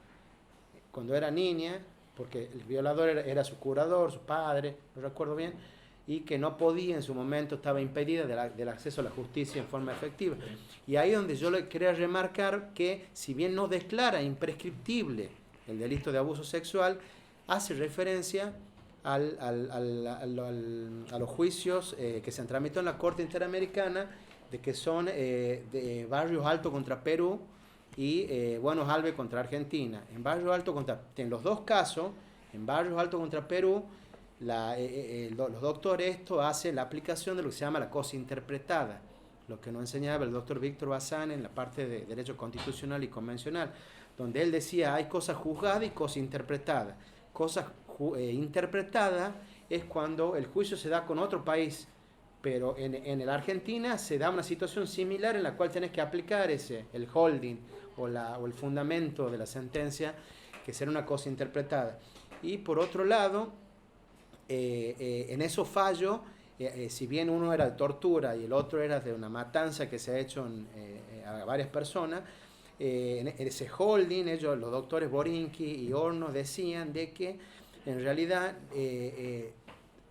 cuando era niña, porque el violador era su curador, su padre, no recuerdo bien, y que no podía en su momento, estaba impedida del acceso a la justicia en forma efectiva. Y ahí es donde yo le quería remarcar que, si bien no declara imprescriptible el delito de abuso sexual, hace referencia a los juicios que se han tramitado en la Corte Interamericana, de que son de Barrios Alto contra Perú y Buenos Aires contra Argentina. En los dos casos, en Barrios Alto contra Perú, los doctores esto hacen la aplicación de lo que se llama la cosa interpretada, lo que nos enseñaba el doctor Víctor Bazán en la parte de Derecho Constitucional y Convencional, donde él decía hay cosas juzgadas y cosas interpretadas. Cosas interpretadas es cuando el juicio se da con otro país, pero en la Argentina se da una situación similar en la cual tenés que aplicar el holding o el fundamento de la sentencia, que será una cosa interpretada. Y por otro lado, en esos fallos, si bien uno era de tortura y el otro era de una matanza que se ha hecho a varias personas, en ese holding, los doctores Borinsky y Hornos decían de que en realidad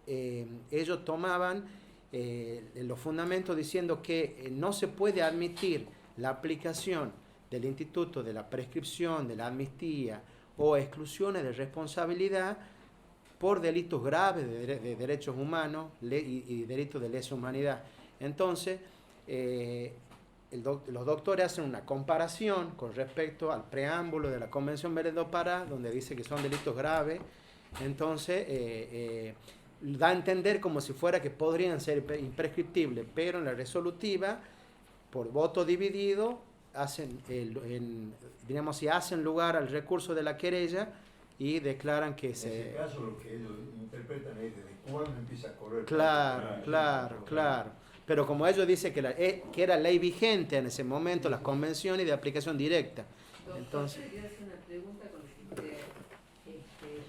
ellos tomaban los fundamentos diciendo que no se puede admitir la aplicación del instituto de la prescripción, de la amnistía o exclusiones de responsabilidad por delitos graves de derechos humanos y delitos de lesa humanidad. Entonces, los doctores hacen una comparación con respecto al preámbulo de la Convención Belén do Pará, donde dice que son delitos graves. Entonces, da a entender como si fuera que podrían ser imprescriptibles, pero en la resolutiva, por voto dividido, hacen lugar al recurso de la querella y declaran que
en ese caso lo que ellos interpretan es desde cuándo empieza a correr.
Claro. Pero como ellos dicen que era ley vigente en ese momento, las convenciones de aplicación directa.
Doctor,
entonces,
quería hacer una pregunta con lo que usted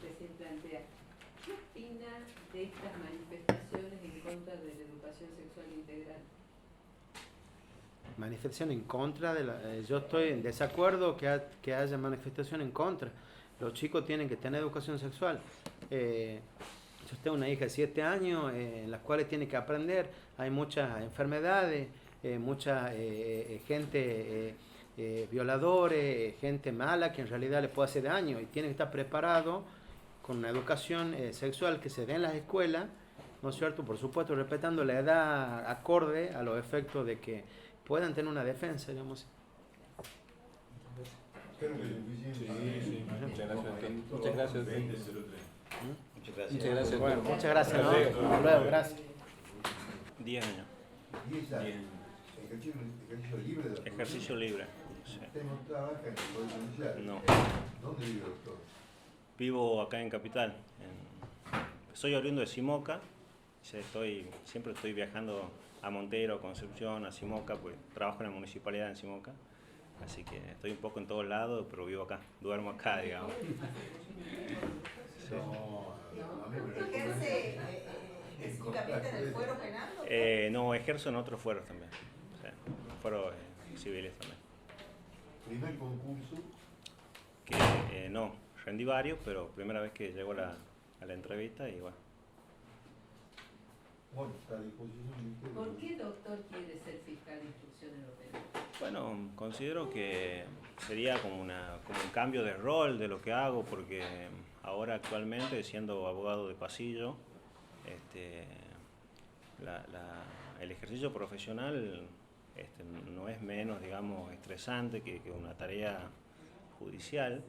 recién plantea. ¿Qué opina de estas manifestaciones en contra de la educación sexual integral?
Manifestación en contra de yo estoy en desacuerdo que haya manifestación en contra. Los chicos tienen que tener educación sexual. Yo tengo una hija de 7 años en las cuales tiene que aprender. Hay muchas enfermedades, mucha gente violadores, gente mala que en realidad le puede hacer daño y tienen que estar preparados con una educación sexual que se dé en las escuelas, ¿no es cierto? Por supuesto, respetando la edad acorde a los efectos de que puedan tener una defensa, digamos.
Creo que es suficiente.
Sí. Muchas gracias.
Muchas gracias.
Muchas gracias.
Bueno, muchas gracias. ¿No? Hasta luego, gracias.
10 años.
Y esa ejercicio libre de la
Ejercicio libre. Sí.
¿Usted no trabaja en el Poder Judicial?
No.
¿Dónde vive, doctor?
Vivo acá en Capital. Soy oriundo de Simoca. Siempre estoy viajando a Montero, Concepción, a Simoca, pues trabajo en la municipalidad en Simoca. Así que estoy un poco en todos lados, pero vivo acá, duermo acá, digamos.
¿Ejerce específicamente en el fuero penal?
No, ejerzo en otros fueros también. O sea, fueros civiles también.
¿Primer concurso?
No, rendí varios, pero primera vez que llego a la entrevista y bueno.
Bueno, está a disposición de usted.
¿Por qué doctor quiere ser fiscal de instrucción en lo penal?
Bueno, considero que sería como un cambio de rol de lo que hago, porque ahora actualmente, siendo abogado de pasillo, el ejercicio profesional no es menos, digamos, estresante que una tarea judicial,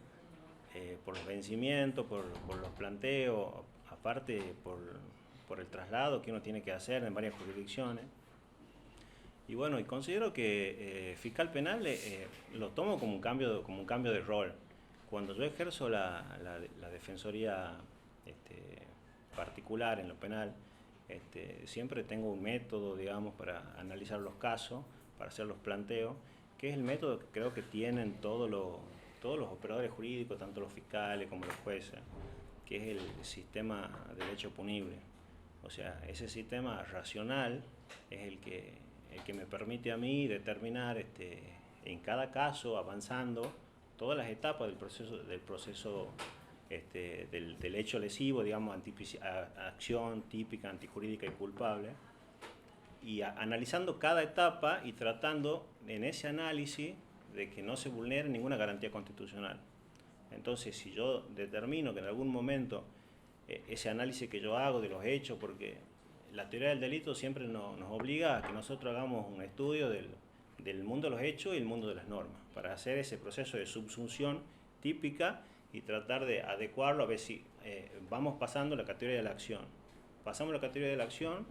por los vencimientos, por los planteos, aparte por el traslado que uno tiene que hacer en varias jurisdicciones. Y bueno, y considero que fiscal penal lo tomo como un cambio de rol. Cuando yo ejerzo la defensoría particular en lo penal, siempre tengo un método, digamos, para analizar los casos, para hacer los planteos, que es el método que creo que tienen todos los operadores jurídicos, tanto los fiscales como los jueces, que es el sistema de derecho punible. O sea, ese sistema racional es el que me permite a mí determinar en cada caso, avanzando todas las etapas del proceso del hecho lesivo, digamos, acción típica, antijurídica y culpable, y analizando cada etapa y tratando en ese análisis de que no se vulnere ninguna garantía constitucional. Entonces, si yo determino que en algún momento ese análisis que yo hago de los hechos, porque la teoría del delito siempre nos obliga a que nosotros hagamos un estudio del mundo de los hechos y el mundo de las normas, para hacer ese proceso de subsunción típica y tratar de adecuarlo a ver si vamos pasando la categoría de la acción. Pasamos la categoría de la acción,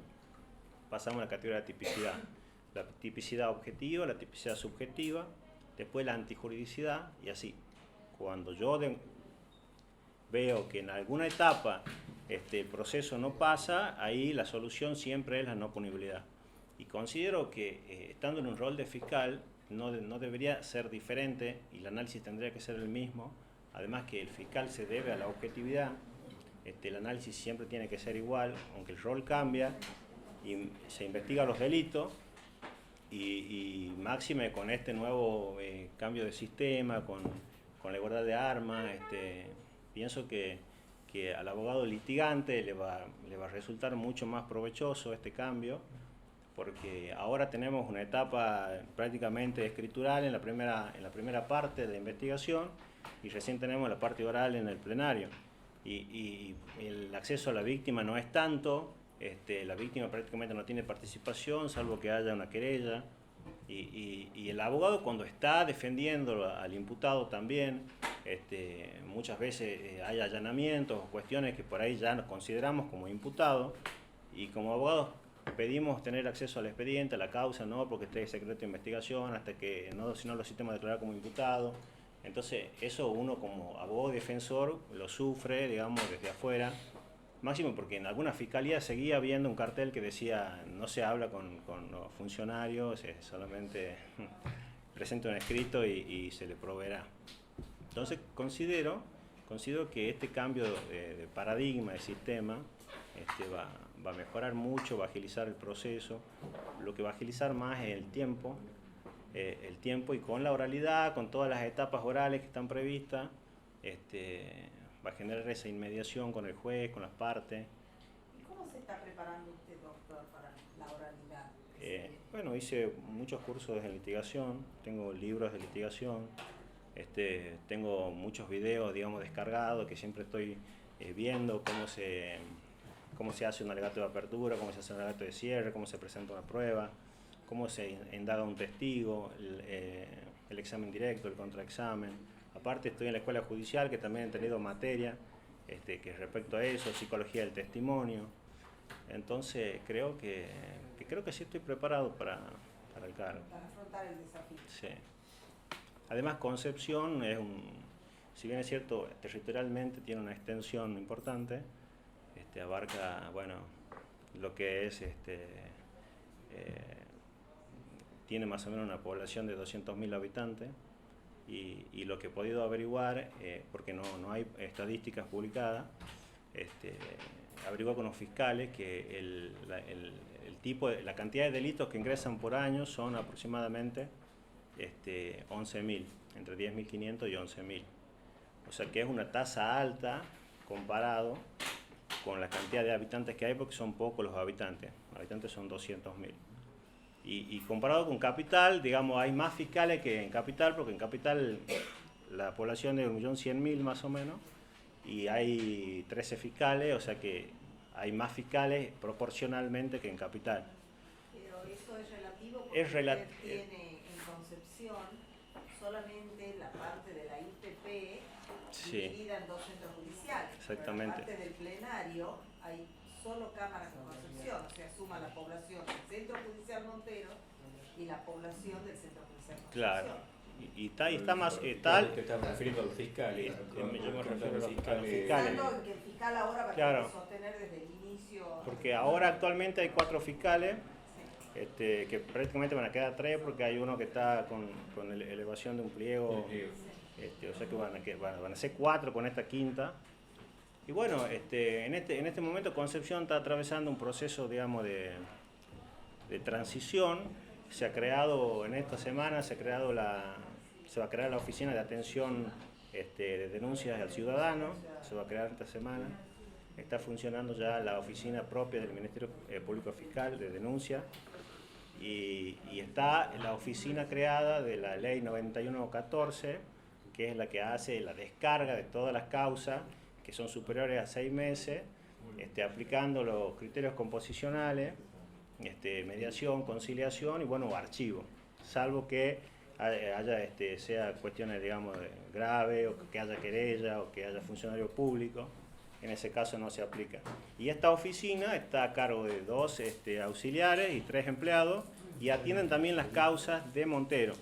pasamos a la categoría de la tipicidad. La tipicidad objetiva, la tipicidad subjetiva, después la antijuridicidad y así. Cuando yo veo que en alguna etapa el proceso no pasa, ahí la solución siempre es la no punibilidad. Y considero que estando en un rol de fiscal no debería ser diferente y el análisis tendría que ser el mismo. Además que el fiscal se debe a la objetividad, el análisis siempre tiene que ser igual, aunque el rol cambia y se investigan los delitos y máxime con este nuevo cambio de sistema, con la igualdad de armas, pienso que al abogado litigante le va a resultar mucho más provechoso este cambio, porque ahora tenemos una etapa prácticamente escritural en la primera parte de la investigación y recién tenemos la parte oral en el plenario. Y el acceso a la víctima no es tanto, la víctima prácticamente no tiene participación, salvo que haya una querella. Y el abogado cuando está defendiendo al imputado también, muchas veces hay allanamientos o cuestiones que por ahí ya nos consideramos como imputados y como abogados pedimos tener acceso al expediente, a la causa, no porque esté secreto de investigación hasta que si no lo citemos a declarar como imputado. Entonces eso uno como abogado defensor lo sufre, digamos, desde afuera. Máximo porque en alguna fiscalía seguía habiendo un cartel que decía no se habla con los funcionarios, solamente presenta un escrito y se le proveerá. Entonces considero que este cambio de paradigma, de sistema, va a mejorar mucho, va a agilizar el proceso. Lo que va a agilizar más es el tiempo y con la oralidad, con todas las etapas orales que están previstas, va a generar esa inmediación con el juez, con las partes.
¿Cómo se está preparando usted, doctor, para la oralidad?
Bueno, hice muchos cursos de litigación, tengo libros de litigación, tengo muchos videos, digamos, descargados, que siempre estoy viendo cómo se hace un alegato de apertura, cómo se hace un alegato de cierre, cómo se presenta una prueba, cómo se indaga un testigo, el examen directo, el contraexamen. Aparte estoy en la escuela judicial, que también he tenido materia que respecto a eso, psicología del testimonio. Entonces creo que sí estoy preparado para el cargo.
Para afrontar el desafío.
Sí. Además Concepción si bien es cierto, territorialmente tiene una extensión importante, abarca, bueno, lo que es, tiene más o menos una población de 200.000 habitantes. Y lo que he podido averiguar, porque no hay estadísticas publicadas, averiguó con los fiscales que la cantidad de delitos que ingresan por año son aproximadamente 11.000, entre 10.500 y 11.000. O sea que es una tasa alta comparado con la cantidad de habitantes que hay, porque son pocos los habitantes son 200.000. Y comparado con Capital, digamos, hay más fiscales que en Capital, porque en Capital la población es 1.100.000 más o menos, y hay 13 fiscales, o sea que hay más fiscales proporcionalmente que en Capital.
Pero eso es relativo porque usted tiene en Concepción solamente la parte de la IPP dividida en 2 centros judiciales.
Exactamente.
Pero en la parte del plenario hay solo cámaras en Concepción, o sea, suma la población del Centro Judicial Montero y la población del Centro Judicial Concepción.
Claro. Y está más tal.
Te estás refiriendo a los fiscales.
Yo me refiero a los fiscales.
Pensando que el fiscal ahora va a tener que sostener desde el inicio.
Porque ahora actualmente hay 4 fiscales, que prácticamente van a quedar 3 porque hay uno que está con la elevación de un pliego. O sea que van a ser 4 con esta quinta. Y bueno, en este momento Concepción está atravesando un proceso, digamos, de transición. Se ha creado en esta semana, se va a crear la oficina de atención de denuncias al ciudadano, se va a crear esta semana. Está funcionando ya la oficina propia del Ministerio Público Fiscal de denuncia y está la oficina creada de la ley 9114, que es la que hace la descarga de todas las causas que son superiores a 6 meses, aplicando los criterios composicionales, mediación, conciliación y bueno, archivo, salvo que sea cuestiones, digamos, graves, o que haya querella, o que haya funcionario público. En ese caso no se aplica. Y esta oficina está a cargo de 2 auxiliares y 3 empleados, y atienden también las causas de Montero.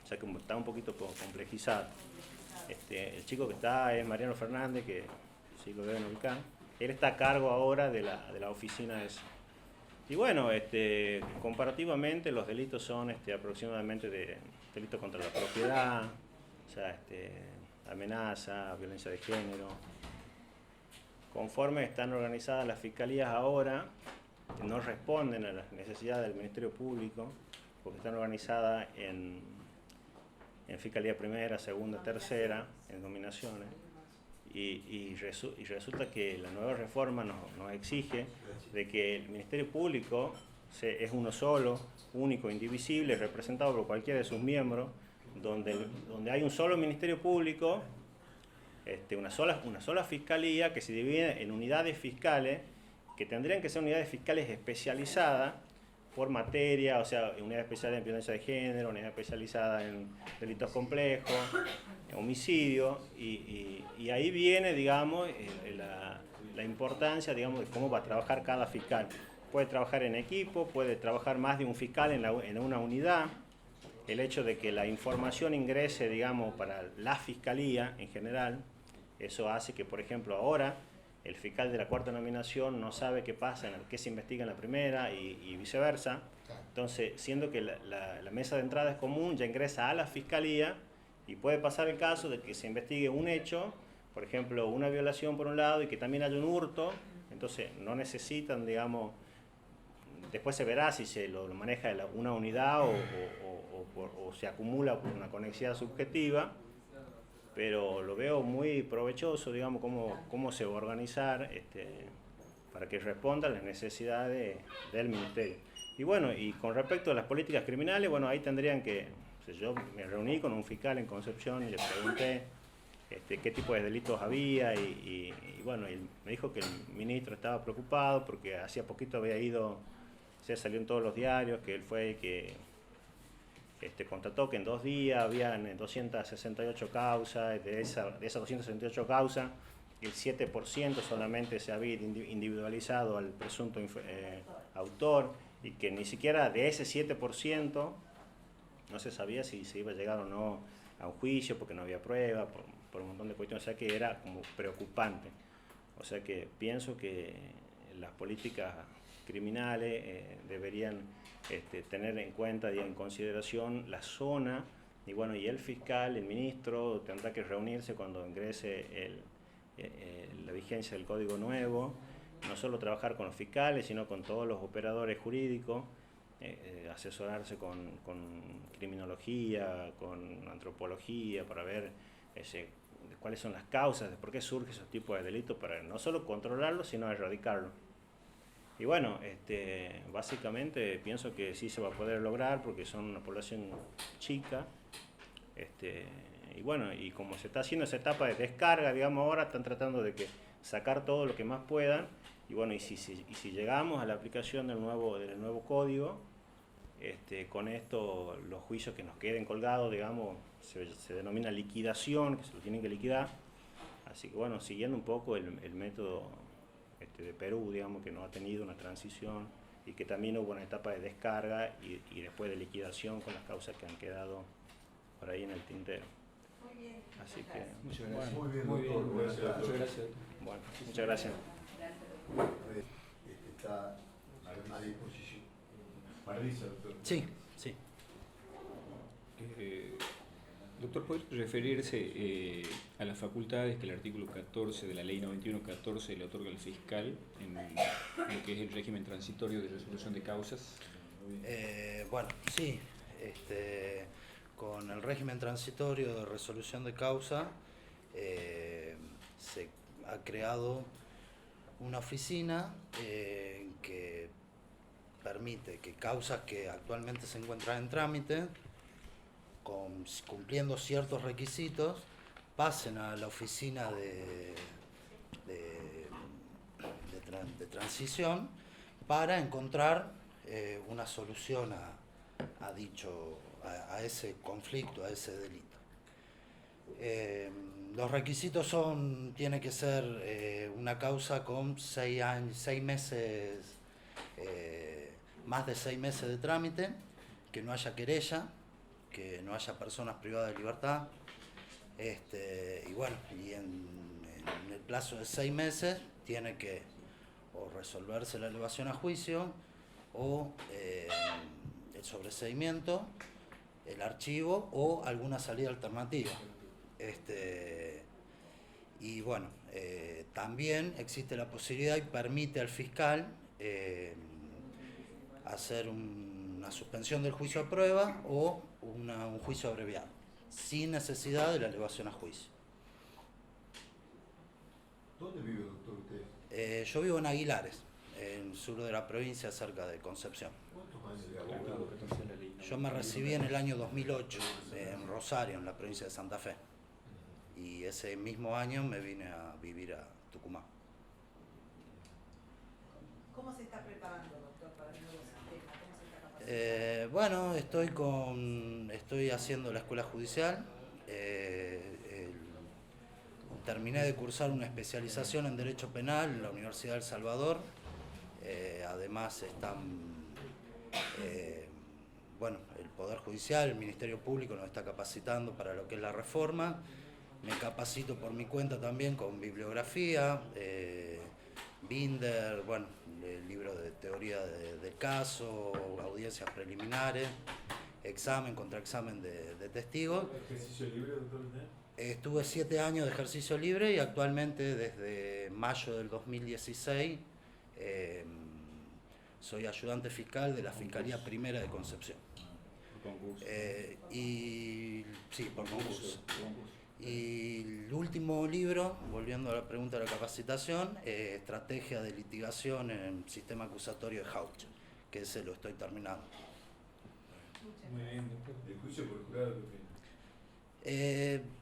O sea que está un poquito complejizado. El chico que está es Mariano Fernández, que sí lo deben ubicar. Él está a cargo ahora de la oficina esa. Y bueno, comparativamente los delitos son aproximadamente de delitos contra la propiedad, o sea, amenaza, violencia de género. Conforme están organizadas las fiscalías ahora, no responden a las necesidades del Ministerio Público, porque están organizadas en fiscalía primera, segunda, tercera, en dominaciones. Y resulta que la nueva reforma nos exige de que el Ministerio Público es uno solo, único, indivisible, representado por cualquiera de sus miembros, donde hay un solo Ministerio Público, una sola fiscalía que se divide en unidades fiscales, que tendrían que ser unidades fiscales especializadas por materia, o sea, unidad especializada en violencia de género, unidad especializada en delitos complejos, homicidio, y ahí viene, digamos, la importancia, digamos, de cómo va a trabajar cada fiscal. Puede trabajar en equipo, puede trabajar más de un fiscal en una unidad. El hecho de que la información ingrese, digamos, para la fiscalía en general, eso hace que, por ejemplo, ahora el fiscal de la cuarta nominación no sabe qué pasa, qué se investiga en la primera y viceversa. Entonces, siendo que la mesa de entrada es común, ya ingresa a la fiscalía y puede pasar el caso de que se investigue un hecho, por ejemplo, una violación por un lado y que también haya un hurto, entonces no necesitan, digamos, después se verá si se lo maneja una unidad o se acumula por una conexidad subjetiva, pero lo veo muy provechoso, digamos, cómo se va a organizar para que responda a las necesidades del Ministerio. Y bueno, y con respecto a las políticas criminales, bueno, ahí tendrían que, yo me reuní con un fiscal en Concepción y le pregunté qué tipo de delitos había y bueno, él me dijo que el ministro estaba preocupado porque hacía poquito había ido, se salió en todos los diarios, que él fue que constató que en 2 días habían 268 causas, de esas 268 causas, el 7% solamente se había individualizado al presunto autor y que ni siquiera de ese 7% no se sabía si se iba a llegar o no a un juicio porque no había prueba, por un montón de cuestiones, o sea que era como preocupante. O sea que pienso que las políticas criminales deberían tener en cuenta y en consideración la zona, y bueno, y el fiscal, el ministro, tendrá que reunirse cuando ingrese la vigencia del código nuevo, no solo trabajar con los fiscales, sino con todos los operadores jurídicos, asesorarse con criminología, con antropología, para ver cuáles son las causas de por qué surgen esos tipos de delitos, para no solo controlarlos, sino erradicarlos. Y bueno, básicamente pienso que sí se va a poder lograr porque son una población chica. Y bueno, y como se está haciendo esa etapa de descarga, digamos, ahora están tratando de sacar todo lo que más puedan. Y bueno, y si llegamos a la aplicación del nuevo código, con esto los juicios que nos queden colgados, digamos, se denomina liquidación, que se lo tienen que liquidar. Así que bueno, siguiendo un poco el método de Perú, digamos, que no ha tenido una transición y que también hubo una etapa de descarga y después de liquidación con las causas que han quedado por ahí en el tintero.
Muy bien.
Así que,
Muchas gracias.
Muy bien,
Muy bien.
doctor.
Muchas gracias.
bueno, muchas gracias.
Está a disposición.
Marisa, doctor.
Sí, sí.
Doctor, ¿puede referirse a las facultades que el artículo 14 de la ley 9114 le otorga al fiscal en lo que es el régimen transitorio de resolución de causas?
Bueno, sí. Con el régimen transitorio de resolución de causa se ha creado una oficina que permite que causas que actualmente se encuentran en trámite, cumpliendo ciertos requisitos, pasen a la oficina de transición para encontrar una solución a ese conflicto, a ese delito. Los requisitos tiene que ser una causa con 6 meses, más de 6 meses de trámite, que no haya querella, que no haya personas privadas de libertad, y bueno, y en el plazo de 6 meses tiene que o resolverse la elevación a juicio o el sobreseimiento, el archivo o alguna salida alternativa. Y bueno, también existe la posibilidad y permite al fiscal hacer una suspensión del juicio a prueba o un juicio abreviado, sin necesidad de la elevación a juicio.
¿Dónde vive, doctor, usted?
Yo vivo en Aguilares, en el sur de la provincia, cerca de Concepción.
¿Cuántos años de abogado?
Yo me recibí en el año 2008 en Rosario, en la provincia de Santa Fe. Y ese mismo año me vine a vivir a Tucumán.
¿Cómo se está preparando, doctor, para el nuevo sistema? ¿Cómo se está capacitando?
Bueno, estoy haciendo la escuela judicial. Terminé de cursar una especialización en Derecho Penal en la Universidad de El Salvador. Además el Poder Judicial, el Ministerio Público nos está capacitando para lo que es la reforma. Me capacito por mi cuenta también con bibliografía, Binder, el libro de teoría del caso, audiencias preliminares, examen, contraexamen de testigos.
¿Ejercicio libre, doctor?
Estuve 7 años de ejercicio libre y actualmente desde mayo del 2016 soy ayudante fiscal de la Fiscalía Primera de Concepción.
¿Por concurso?
Sí, por concurso. Y el último libro, volviendo a la pregunta de la capacitación, Estrategia de litigación en el sistema acusatorio de Hauch, que ese lo estoy terminando.
Muy bien, doctor. ¿El juicio por jurado qué opina?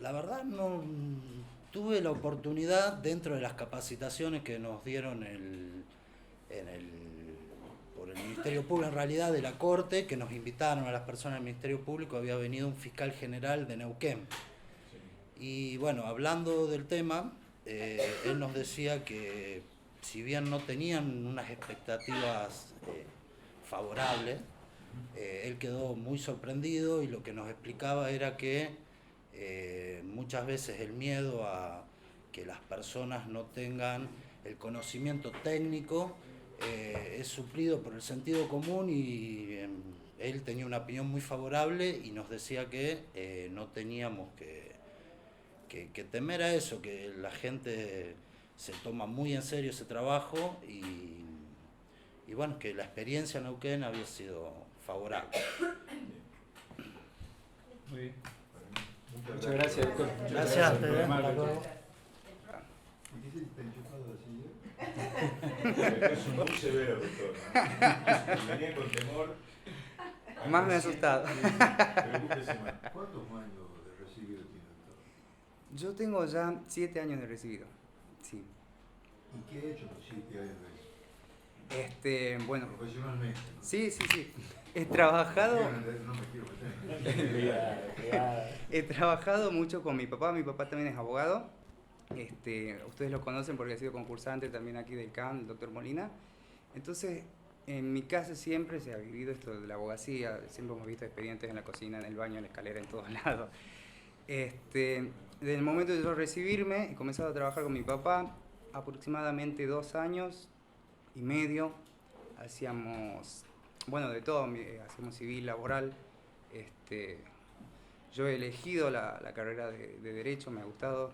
La verdad no tuve la oportunidad dentro de las capacitaciones que nos dieron por el Ministerio Público, en realidad de la Corte, que nos invitaron a las personas del Ministerio Público, había venido un fiscal general de Neuquén. Y bueno, hablando del tema, él nos decía que si bien no tenían unas expectativas favorables, él quedó muy sorprendido y lo que nos explicaba era que muchas veces el miedo a que las personas no tengan el conocimiento técnico es suplido por el sentido común y él tenía una opinión muy favorable y nos decía que no teníamos
que temer a eso, que la gente se toma muy en serio ese trabajo y bueno, que la experiencia en Neuquén había sido favorable.
Muy bien. Muchas gracias, doctor.
Gracias,
por
hasta
llamarme.
luego.
¿Y qué se está enchufado así? Es muy severo, doctor. Venía con temor.
Más me ha asustado.
Preocúpese más. ¿Cuántos años de recibido tiene, doctor?
Yo tengo ya 7 años de recibido. Sí.
¿Y qué ha hecho los 7 años de eso?
Bueno.
Profesionalmente, ¿no?
Sí. He trabajado.
No me quiero meter.
He trabajado mucho con mi papá. Mi papá también es abogado. Ustedes lo conocen porque ha sido concursante también aquí del CAN, el doctor Molina. Entonces, en mi casa siempre se ha vivido esto de la abogacía. Siempre hemos visto expedientes en la cocina, en el baño, en la escalera, en todos lados. Desde el momento de yo recibirme, he comenzado a trabajar con mi papá aproximadamente 2 años y medio. Hacíamos, de todo, hacíamos civil, laboral. Yo he elegido la carrera de Derecho, me ha gustado,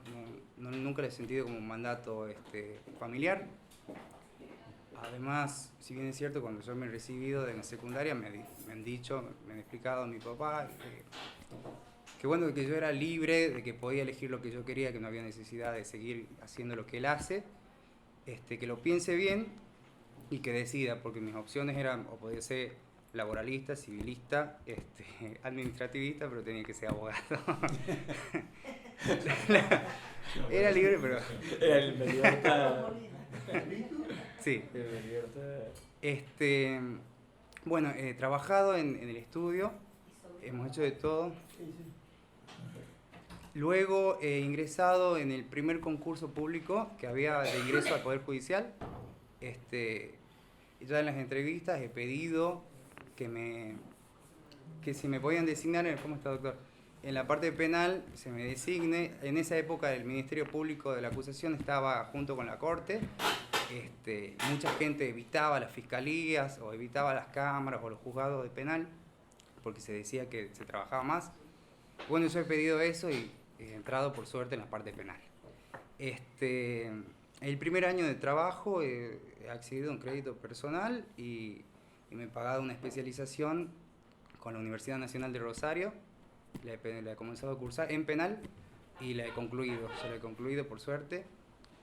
nunca la he sentido como un mandato familiar. Además, si bien es cierto, cuando yo me he recibido de la secundaria me han dicho, me han explicado mi papá que yo era libre, de que podía elegir lo que yo quería, que no había necesidad de seguir haciendo lo que él hace, que lo piense bien y que decida, porque mis opciones eran, o podía ser laboralista, civilista, administrativista, pero tenía que ser abogado. Era libre, pero...
Era el libertad.
Sí. He trabajado en el estudio, hemos hecho de todo. Luego he ingresado en el primer concurso público que había de ingreso al Poder Judicial. Ya en las entrevistas he pedido que si me podían designar, ¿cómo está, doctor? En la parte penal se me designe. En esa época el Ministerio Público de la Acusación estaba junto con la Corte. Mucha gente evitaba las fiscalías o evitaba las cámaras o los juzgados de penal porque se decía que se trabajaba más. Bueno, yo he pedido eso y he entrado por suerte en la parte penal. El primer año de trabajo he accedido a un crédito personal y me he pagado una especialización con la Universidad Nacional de Rosario. La he comenzado a cursar en penal y la he concluido. Ya la he concluido por suerte.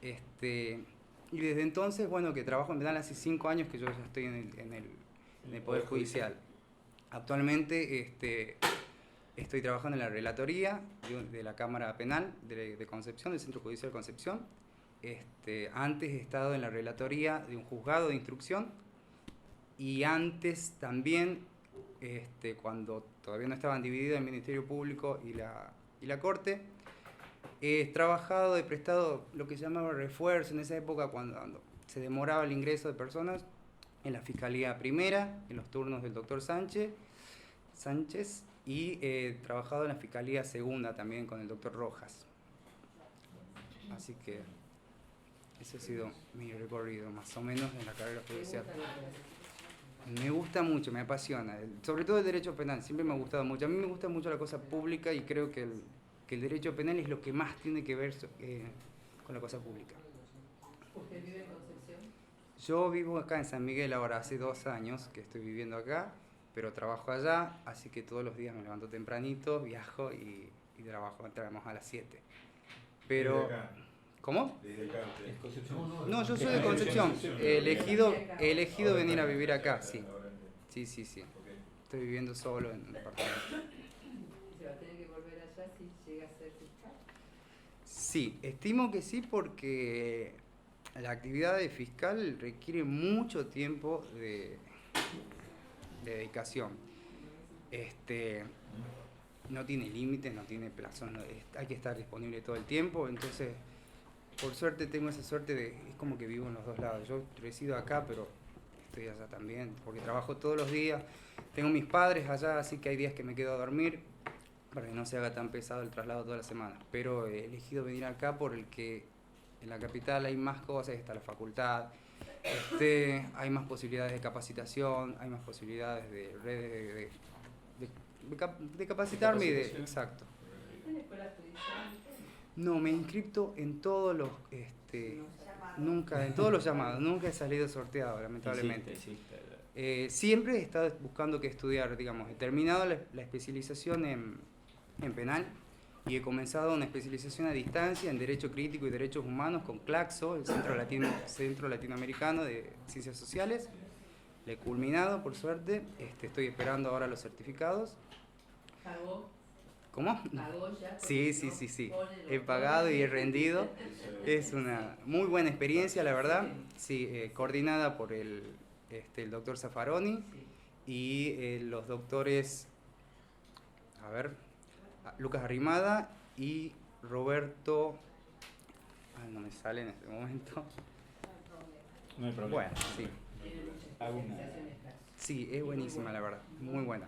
Y desde entonces, que trabajo en penal, hace 5 años que yo ya estoy en el Poder Judicial. Actualmente estoy trabajando en la relatoría de la Cámara Penal de Concepción, del Centro Judicial de Concepción. Antes he estado en la relatoría de un juzgado de instrucción y antes también, cuando todavía no estaban divididos el Ministerio Público y la Corte, he trabajado, he prestado lo que se llamaba refuerzo en esa época cuando se demoraba el ingreso de personas en la Fiscalía Primera, en los turnos del doctor Sánchez, y he trabajado en la Fiscalía Segunda también con el doctor Rojas. Así que ese ha sido mi recorrido, más o menos, en la carrera judicial. Me gusta mucho, me apasiona, sobre todo el derecho penal, siempre me ha gustado mucho. A mí me gusta mucho la cosa pública y creo que el derecho penal es lo que más tiene que ver con la cosa pública.
¿Usted vive en Concepción?
Yo vivo acá en San Miguel ahora, hace 2 años que estoy viviendo acá, pero trabajo allá, así que todos los días me levanto tempranito, viajo y trabajo, entramos a las 7. Pero... ¿Cómo? No, yo soy de Concepción. He elegido venir a vivir acá, sí. Sí. Estoy viviendo solo en un apartamento.
¿Se va a tener que volver allá si llega a ser fiscal?
Sí, estimo que sí porque la actividad de fiscal requiere mucho tiempo de dedicación. No tiene límites, no tiene plazo, hay que estar disponible todo el tiempo, entonces... Por suerte tengo esa suerte es como que vivo en los dos lados. Yo resido acá, pero estoy allá también, porque trabajo todos los días. Tengo mis padres allá, así que hay días que me quedo a dormir para que no se haga tan pesado el traslado toda la semana. Pero he elegido venir acá porque en la capital hay más cosas, está la facultad, hay más posibilidades de capacitación, hay más posibilidades de redes de capacitarme y de... Exacto.
¿Tiene escuela judicial?
No, me he inscrito en todos los, nunca, en todos los llamados, nunca he salido sorteado, lamentablemente. Siempre he estado buscando qué estudiar, digamos, he terminado la especialización en penal y he comenzado una especialización a distancia en Derecho Crítico y Derechos Humanos con CLACSO, el Centro Latinoamericano de Ciencias Sociales. Le he culminado, por suerte, estoy esperando ahora los certificados.
¿Pagó?
¿Cómo?
¿Pagó ya?
Sí. He pagado y he rendido. Es una muy buena experiencia, la verdad. Sí, coordinada por el doctor Zaffaroni y los doctores, Lucas Arrimada y Roberto, no me sale en este momento.
No hay problema.
Bueno, sí.
Sí,
es buenísima, la verdad, muy buena.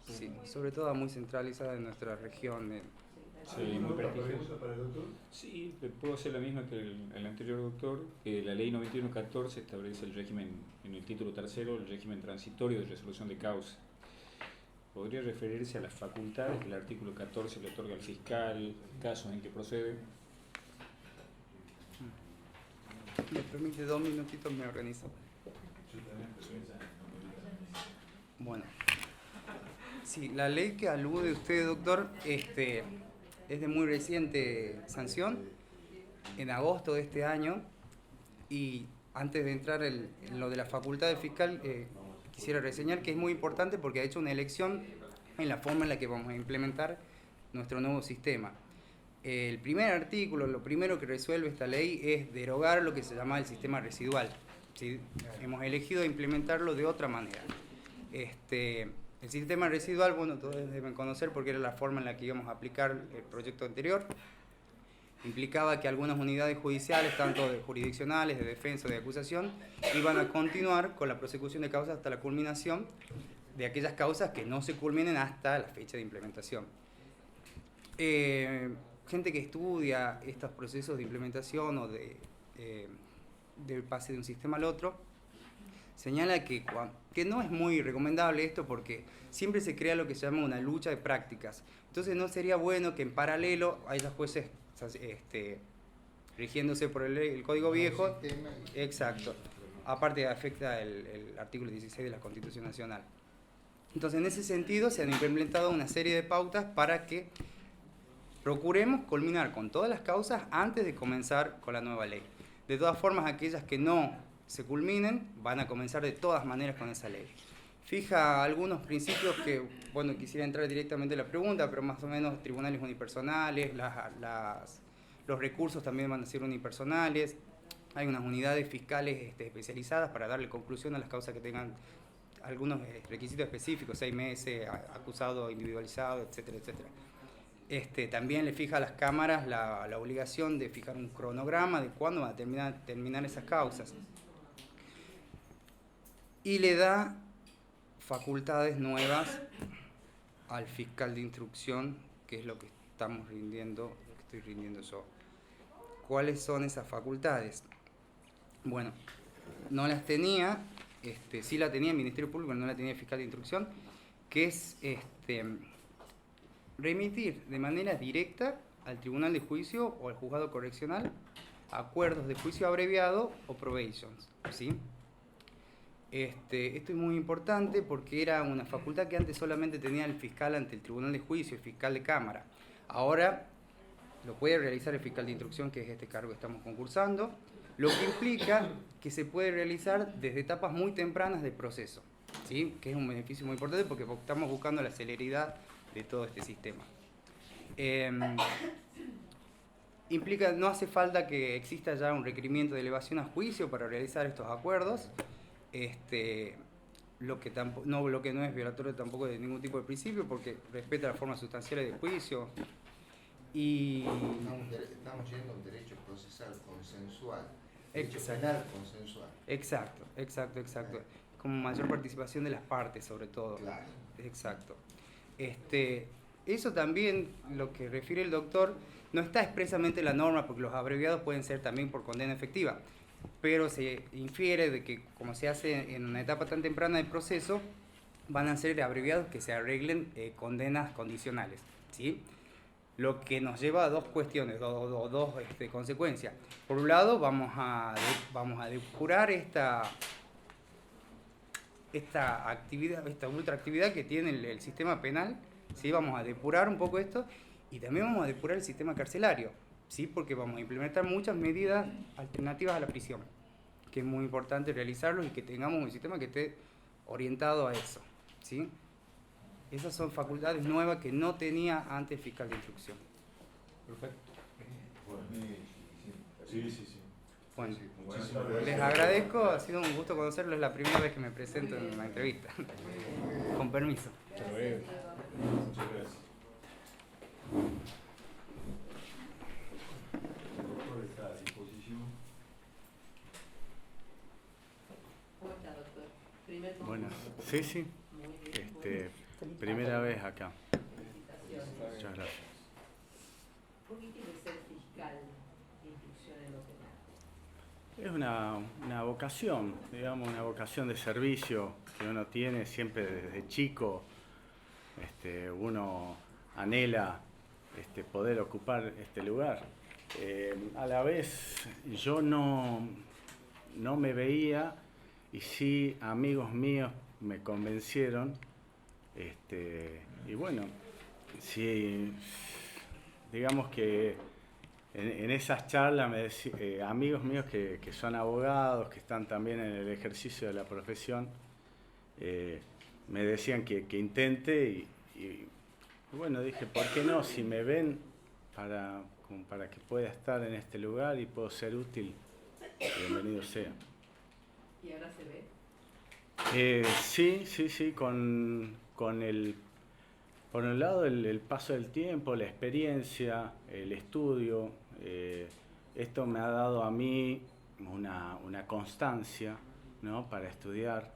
Sí, sobre todo muy centralizada en nuestra región.
Sí, muy prestigiosa. ¿Para el doctor? Sí, puedo hacer la misma que el anterior doctor, que la ley 9114 establece el régimen, en el título tercero, el régimen transitorio de resolución de causa. Podría referirse a las facultades que el artículo 14 le otorga al fiscal, casos en que procede.
Me permite 2 minutitos, me organizo. Bueno, sí, la ley que alude usted, doctor, es de muy reciente sanción, en agosto de este año, y antes de entrar en lo de la facultad del fiscal, quisiera reseñar que es muy importante porque ha hecho una elección en la forma en la que vamos a implementar nuestro nuevo sistema. El primer artículo, lo primero que resuelve esta ley es derogar lo que se llama el sistema residual. ¿Sí? Hemos elegido implementarlo de otra manera. El sistema residual, bueno, todos deben conocer porque era la forma en la que íbamos a aplicar el proyecto anterior. Implicaba que algunas unidades judiciales, tanto de jurisdiccionales, de defensa o de acusación, iban a continuar con la prosecución de causas hasta la culminación de aquellas causas que no se culminen hasta la fecha de implementación. Gente que estudia estos procesos de implementación o del pase de un sistema al otro, señala que no es muy recomendable esto porque siempre se crea lo que se llama una lucha de prácticas. Entonces no sería bueno que en paralelo haya jueces rigiéndose por el Código Viejo. Exacto. Aparte afecta el artículo 16 de la Constitución Nacional. Entonces en ese sentido se han implementado una serie de pautas para que procuremos culminar con todas las causas antes de comenzar con la nueva ley. De todas formas, aquellas que no se culminen van a comenzar de todas maneras con esa ley. Fija algunos principios que, bueno, quisiera entrar directamente en la pregunta, pero más o menos tribunales unipersonales, los recursos también van a ser unipersonales, hay unas unidades fiscales especializadas para darle conclusión a las causas que tengan algunos requisitos específicos, 6 meses, acusado individualizado, etcétera, etcétera. También le fija a las cámaras la obligación de fijar un cronograma de cuándo van a terminar esas causas. Y le da facultades nuevas al fiscal de instrucción, que es lo que estamos rindiendo, lo que estoy rindiendo yo. ¿Cuáles son esas facultades? Bueno, no las tenía, sí la tenía el Ministerio Público, no la tenía el fiscal de instrucción, que es remitir de manera directa al Tribunal de Juicio o al Juzgado Correccional acuerdos de juicio abreviado o probations, ¿sí? Esto es muy importante porque era una facultad que antes solamente tenía el fiscal ante el Tribunal de Juicio, el fiscal de Cámara. Ahora lo puede realizar el fiscal de instrucción, que es este cargo que estamos concursando, lo que implica que se puede realizar desde etapas muy tempranas del proceso, ¿sí? Que es un beneficio muy importante porque estamos buscando la celeridad de todo este sistema. Implica, no hace falta que exista ya un requerimiento de elevación a juicio para realizar estos acuerdos, lo que no es violatorio tampoco de ningún tipo de principio porque respeta las formas sustanciales del juicio. Y
estamos yendo a un derecho procesal consensual, derecho penal consensual.
Exacto. Con mayor participación de las partes, sobre todo.
Claro.
Exacto. Eso también, lo que refiere el doctor, no está expresamente en la norma, porque los abreviados pueden ser también por condena efectiva, pero se infiere de que, como se hace en una etapa tan temprana del proceso, van a ser abreviados que se arreglen condenas condicionales, ¿sí? lo que nos lleva a dos cuestiones, dos consecuencias. Por un lado, vamos a depurar esta actividad, esta ultraactividad que tiene el sistema penal, ¿sí? Vamos a depurar un poco esto y también vamos a depurar el sistema carcelario, ¿sí? Porque vamos a implementar muchas medidas alternativas a la prisión, que es muy importante realizarlo y que tengamos un sistema que esté orientado a eso, ¿sí? Esas son facultades nuevas que no tenía antes el fiscal de instrucción.
Perfecto.
Sí.
Bueno,
Muchísimas gracias.
les agradezco, ha sido un gusto conocerlos, es la primera vez que me presento en una entrevista. Con permiso.
Muchas gracias.
El doctor está a disposición.
¿Cómo está, doctor? Primer
Bueno,
momento.
sí.
Muy bien.
Primera vez acá.
Felicitaciones.
Muchas gracias.
¿Por qué quiere ser fiscal de instrucción en lo penal?
Es una vocación, digamos, una vocación de servicio que uno tiene siempre desde chico. Uno anhela poder ocupar este lugar. A la vez yo no me veía y sí amigos míos me convencieron. Y bueno, sí, digamos que en esas charlas amigos míos que son abogados, que están también en el ejercicio de la profesión, me decían que intente y bueno, dije, ¿por qué no? Si me ven como para que pueda estar en este lugar y puedo ser útil, bienvenido sea.
¿Y ahora se ve?
Sí, por un lado el paso del tiempo, la experiencia, el estudio, esto me ha dado a mí una constancia, ¿no? Para estudiar.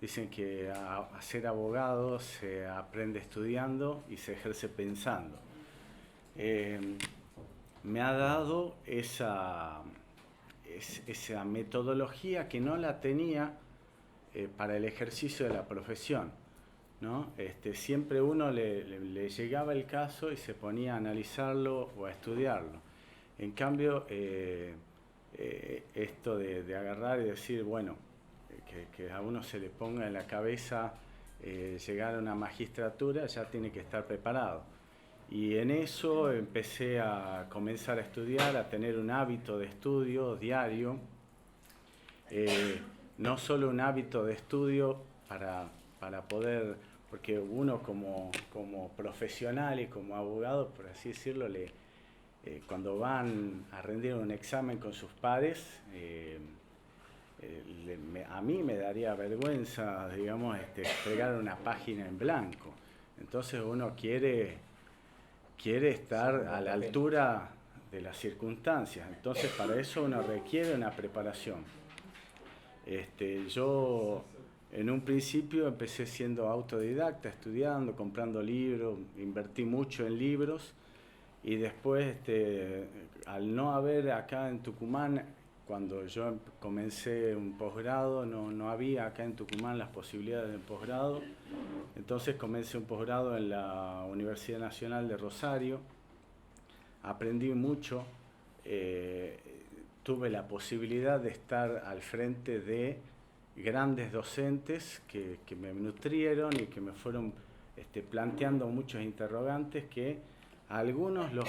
Dicen que a ser abogado se aprende estudiando y se ejerce pensando. Me ha dado esa metodología que no la tenía para el ejercicio de la profesión, ¿no? Siempre uno le llegaba el caso y se ponía a analizarlo o a estudiarlo. En cambio, esto de agarrar y decir, bueno, que a uno se le ponga en la cabeza llegar a una magistratura, ya tiene que estar preparado. Y en eso empecé a comenzar a estudiar, a tener un hábito de estudio diario, no solo un hábito de estudio para poder, porque uno como profesional y como abogado, por así decirlo, cuando van a rendir un examen con sus pares, a mí me daría vergüenza, digamos, pegar una página en blanco. Entonces uno quiere estar a la altura de las circunstancias. Entonces para eso uno requiere una preparación. Yo en un principio empecé siendo autodidacta, estudiando, comprando libros, invertí mucho en libros y después al no haber acá en Tucumán, cuando yo comencé un posgrado, no había acá en Tucumán las posibilidades de posgrado, entonces comencé un posgrado en la Universidad Nacional de Rosario, aprendí mucho, tuve la posibilidad de estar al frente de grandes docentes que me nutrieron y que me fueron planteando muchos interrogantes que a algunos los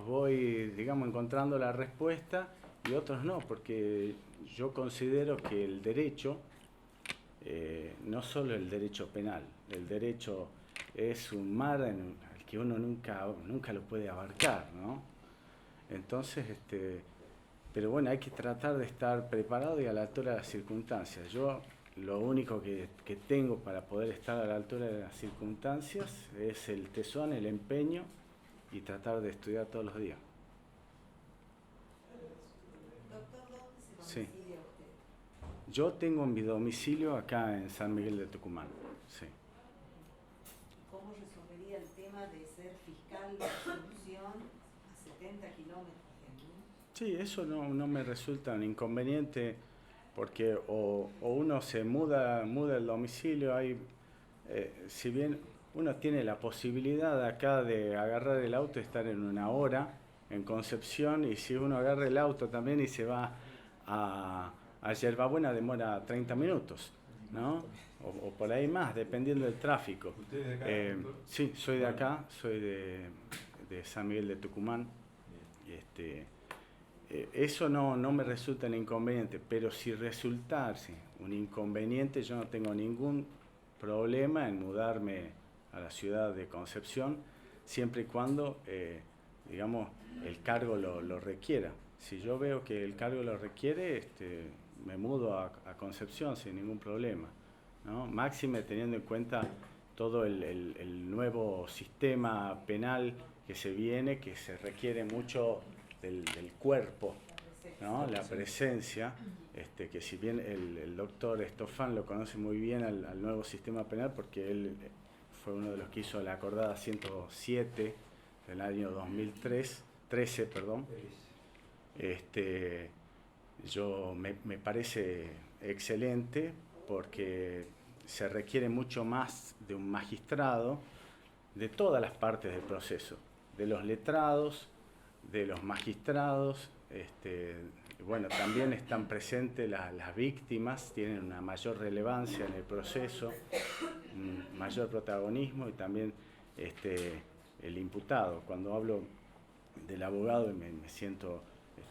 voy, digamos, encontrando la respuesta y otros no, porque yo considero que el derecho, no solo el derecho penal, el derecho es un mar en el que uno nunca lo puede abarcar, ¿no? Entonces, pero bueno, hay que tratar de estar preparado y a la altura de las circunstancias. Yo lo único que tengo para poder estar a la altura de las circunstancias es el tesón, el empeño y tratar de estudiar todos los días.
Doctor, ¿dónde se domicilia usted?
Yo tengo mi domicilio acá en San Miguel de Tucumán. Sí.
¿Cómo resolvería el tema de ser fiscal de instrucción a 70 kilómetros de aquí?
Sí, eso no me resulta un inconveniente porque o uno se muda el domicilio, si bien
uno tiene la posibilidad acá de agarrar el auto y estar en 1 hora en Concepción, y si uno agarra el auto también y se va a Yerbabuena demora 30 minutos, ¿no? O por ahí más, dependiendo del tráfico.
¿Usted es de acá?
Sí, soy de acá, soy de San Miguel de Tucumán. Eso no me resulta un inconveniente, pero si resultase un inconveniente, yo no tengo ningún problema en mudarme a la ciudad de Concepción, siempre y cuando, digamos, el cargo lo requiera. Si yo veo que el cargo lo requiere, me mudo a Concepción sin ningún problema, ¿no? Máxime teniendo en cuenta todo el nuevo sistema penal que se viene, que se requiere mucho del cuerpo, ¿no? La presencia, que si bien el doctor Estofan lo conoce muy bien al nuevo sistema penal, porque él fue uno de los que hizo la acordada 107 del año 2013, perdón. Me parece excelente porque se requiere mucho más de un magistrado de todas las partes del proceso, de los letrados, de los magistrados, bueno, también están presentes las víctimas, tienen una mayor relevancia en el proceso, un mayor protagonismo, y también el imputado. Cuando hablo del abogado me siento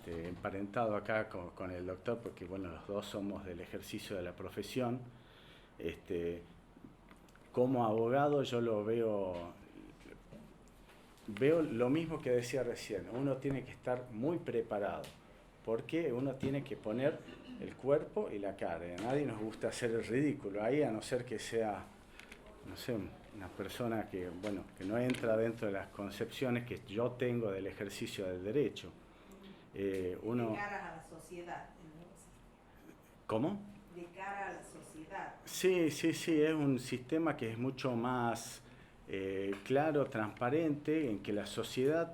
emparentado acá con el doctor, porque bueno, los dos somos del ejercicio de la profesión. Como abogado yo lo veo lo mismo que decía recién, uno tiene que estar muy preparado, porque uno tiene que poner el cuerpo y la cara, y a nadie nos gusta hacer el ridículo ahí, a no ser que sea, no sé, una persona que no entra dentro de las concepciones que yo tengo del ejercicio del derecho.
De cara a la sociedad.
¿Cómo?
De cara a la sociedad.
Sí, es un sistema que es mucho más claro, transparente, en que la sociedad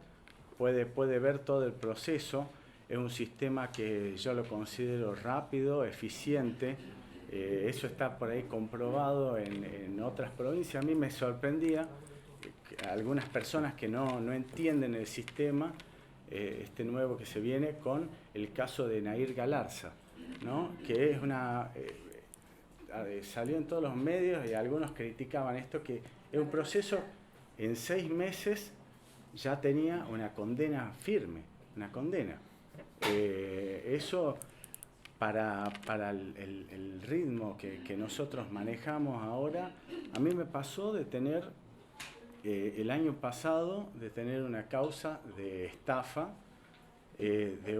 puede ver todo el proceso. Es un sistema que yo lo considero rápido, eficiente. Eso está por ahí comprobado en otras provincias. A mí me sorprendía que algunas personas que no entienden el sistema, nuevo que se viene, con el caso de Nair Galarza, ¿no? Que es salió en todos los medios y algunos criticaban esto, que es un proceso, en 6 meses ya tenía una condena firme, una condena. Eso para el ritmo que nosotros manejamos ahora, a mí me pasó de tener, el año pasado, de tener una causa de estafa de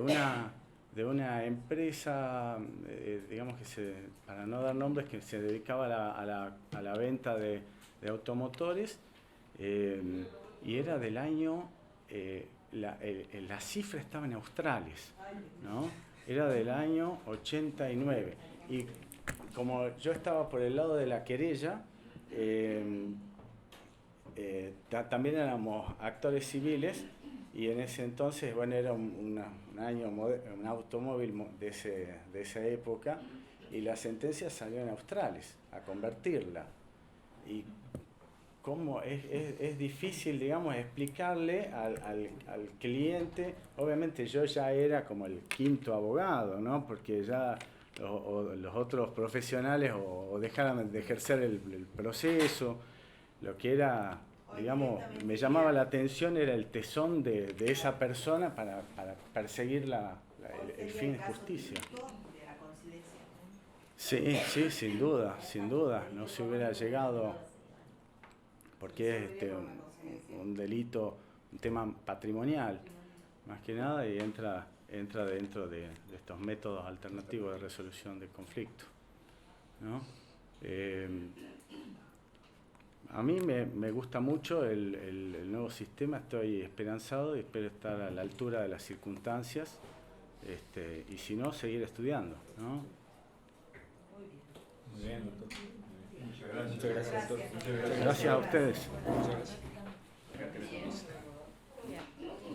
una empresa, digamos para no dar nombres, que se dedicaba a la venta de automotores, y era del año, la cifra estaba en australes, ¿no? Era del año 89. Y como yo estaba por el lado de la querella, también éramos actores civiles, y en ese entonces, bueno, era un automóvil de esa época, y la sentencia salió en australes, a convertirla. Y cómo es difícil, digamos, explicarle al cliente. Obviamente yo ya era como el 5º abogado, ¿no? Porque ya los otros profesionales o dejaron de ejercer el proceso. Lo que era, digamos, me llamaba la atención era el tesón de esa persona para perseguir el fin de justicia. Sí, sin duda, no se hubiera llegado, porque es un delito, un tema patrimonial, más que nada, y entra dentro de estos métodos alternativos de resolución de conflicto, ¿no? A mí me gusta mucho el nuevo sistema, estoy esperanzado y espero estar a la altura de las circunstancias, y si no, seguir estudiando, ¿no?
Muy bien, doctor.
Muchas gracias, doctor.
Gracias a ustedes.
Muchas gracias.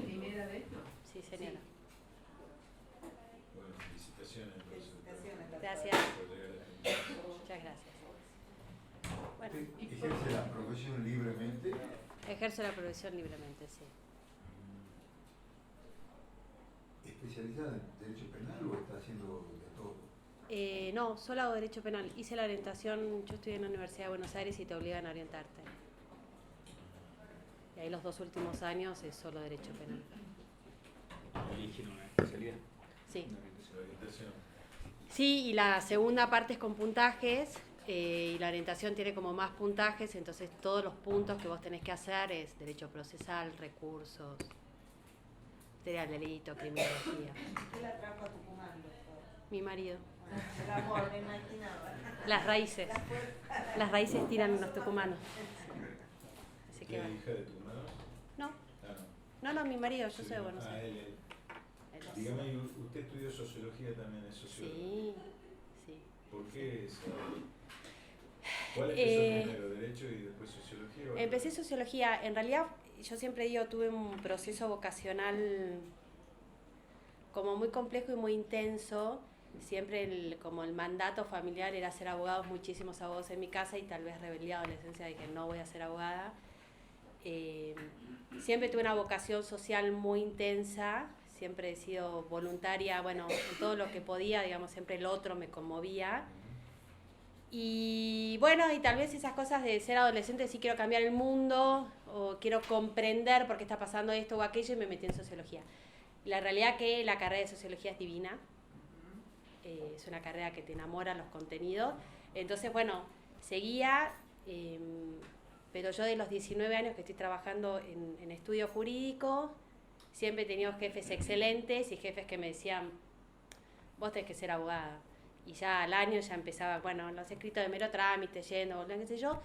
¿Primera vez?
Sí, señora.
Bueno, felicitaciones.
Gracias. Muchas gracias. Bueno. Bueno.
¿Ejerce la profesión libremente?
Ejerce la profesión libremente, sí.
¿Especializada en derecho penal o está haciendo de todo?
No, solo hago derecho penal. Hice la orientación, yo estudié en la Universidad de Buenos Aires y te obligan a orientarte. Y ahí los 2 últimos años es solo derecho penal.
¿Eligen una especialidad?
Sí.
La orientación.
Sí, y la segunda parte es con puntajes, y la orientación tiene como más puntajes, entonces todos los puntos que vos tenés que hacer es derecho procesal, recursos, teoría del delito, criminología.
¿Qué la trajo a Tucumán, doctor?
Mi marido.
El amor, me imaginaba.
Las raíces tiran en los tucumanos. Así que bueno.
¿Hija de tu madre?
No.
Ah,
No, mi marido, yo
sí,
soy de Buenos Aires.
Él. Dígame, ¿usted estudió sociología también? ¿Es sociólogo?
Sí.
¿Por qué eso? ¿Cuál empezó primero, derecho y después sociología?
Empecé sociología. En realidad, yo siempre digo, tuve un proceso vocacional como muy complejo y muy intenso. Siempre como el mandato familiar era ser abogados, muchísimos abogados en mi casa, y tal vez rebelé a adolescencia de que no voy a ser abogada. Siempre tuve una vocación social muy intensa, siempre he sido voluntaria, bueno, en todo lo que podía, digamos, siempre el otro me conmovía. Y bueno, y tal vez esas cosas de ser adolescente, sí quiero cambiar el mundo, o quiero comprender por qué está pasando esto o aquello, y me metí en sociología. La realidad que la carrera de sociología es divina, es una carrera que te enamora los contenidos. Entonces, bueno, seguía, pero yo de los 19 años que estoy trabajando en estudio jurídico, siempre he tenido jefes excelentes y jefes que me decían, vos tenés que ser abogada. Y ya al año ya empezaba, bueno, los escritos de mero trámite, yendo, qué sé yo.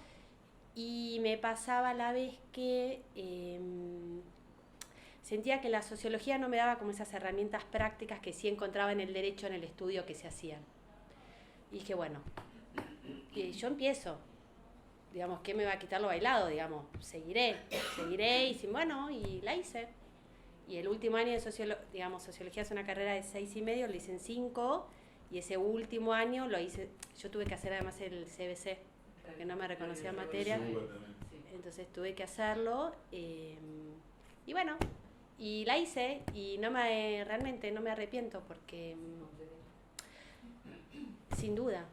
Y me pasaba a la vez que sentía que la sociología no me daba como esas herramientas prácticas que sí encontraba en el derecho, en el estudio que se hacían. Y dije, bueno, yo empiezo. Digamos, ¿qué me va a quitar lo bailado? Digamos, seguiré, y bueno, y la hice. Y el último año de sociología es una carrera de 6,5, lo hice en 5, y ese último año lo hice, yo tuve que hacer además el CBC, porque no me reconocía en materia, entonces tuve que hacerlo, y bueno, y la hice, y realmente no me arrepiento, porque sin duda.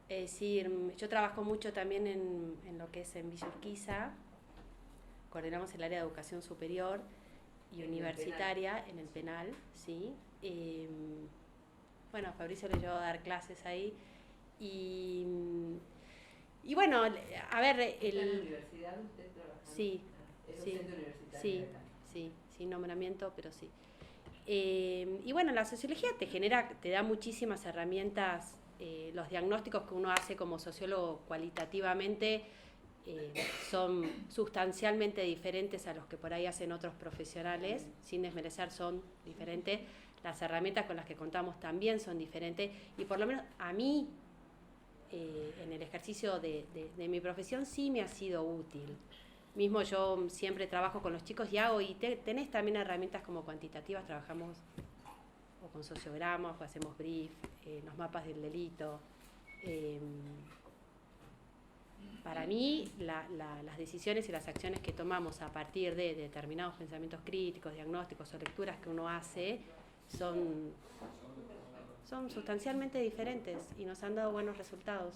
Es decir, yo trabajo mucho también en lo que es en Villa Urquiza, coordinamos el área de educación superior y universitaria en el penal, sí. Bueno, Fabricio le llevó a dar clases ahí, y bueno, a ver...
¿En la universidad usted trabaja?
Sí, sí, sin nombramiento, pero sí. Y bueno, la sociología te da muchísimas herramientas. Los diagnósticos que uno hace como sociólogo cualitativamente son sustancialmente diferentes a los que por ahí hacen otros profesionales, sin desmerecer, son diferentes. Las herramientas con las que contamos también son diferentes, y por lo menos a mí, en el ejercicio de mi profesión, sí me ha sido útil. Mismo yo siempre trabajo con los chicos y tenés también herramientas como cuantitativas, trabajamos o con sociogramas, o hacemos brief, los mapas del delito. Para mí, las decisiones y las acciones que tomamos a partir de determinados pensamientos críticos, diagnósticos o lecturas que uno hace son sustancialmente diferentes y nos han dado buenos resultados.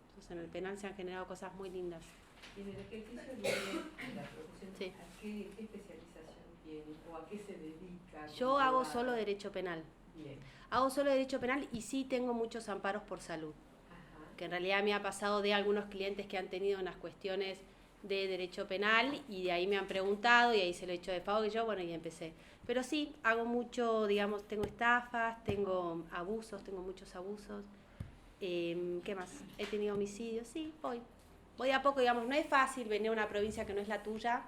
Entonces, en el penal se han generado cosas muy lindas.
Y en el ejercicio de la profesión,
Sí.
¿a qué especialización tiene o a qué se dedica?
Yo hago solo derecho penal.
Bien.
Hago solo derecho penal y sí tengo muchos amparos por salud.
Ajá.
Que en realidad me ha pasado de algunos clientes que han tenido unas cuestiones de derecho penal, y de ahí me han preguntado y ahí se lo he hecho de favor, y yo, bueno, y empecé. Pero sí, hago mucho, digamos, tengo estafas, tengo abusos, tengo muchos abusos. ¿Qué más? He tenido homicidios, sí, voy a poco, digamos, no es fácil venir a una provincia que no es la tuya.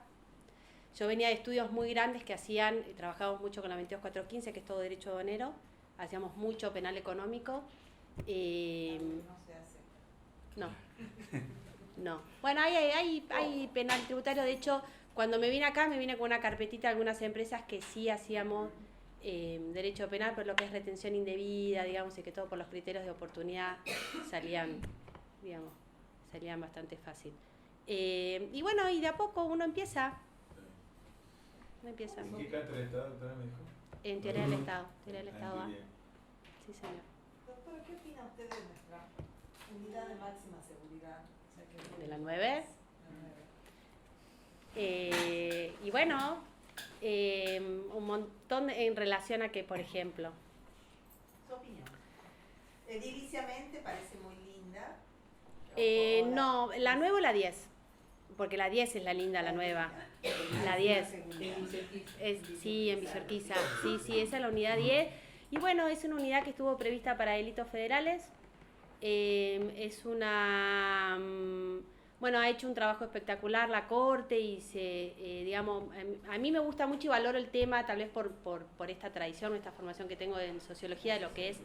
Yo venía de estudios muy grandes que hacían, trabajamos mucho con la 22415, que es todo derecho aduanero, hacíamos mucho penal económico.
No se hace.
No. Bueno, hay penal tributario. De hecho, cuando me vine acá, me vine con una carpetita de algunas empresas que sí hacíamos derecho penal, por lo que es retención indebida, digamos, y que todo por los criterios de oportunidad salían, digamos, salían bastante fácil. Y bueno, y de a poco uno empieza.
¿En qué cátedra está, doctora, me dijo?
En Teoría del Estado. Teoría del Estado A. Sí, señor.
Doctora, ¿qué opina usted de nuestra unidad de máxima seguridad? O sea, que
¿De la 9? Y bueno, un montón en relación a que, por ejemplo...
Su opinión. Ediliciamente parece muy linda.
No, la 9 o la 10. Porque la 10 es la linda, la nueva. La 10. Sí, en Villurquiza. Sí, esa es la unidad 10. Y bueno, es una unidad que estuvo prevista para delitos federales. Es una... Bueno, ha hecho un trabajo espectacular la Corte y digamos, a mí me gusta mucho y valoro el tema, tal vez por esta tradición, esta formación que tengo en sociología, de lo que es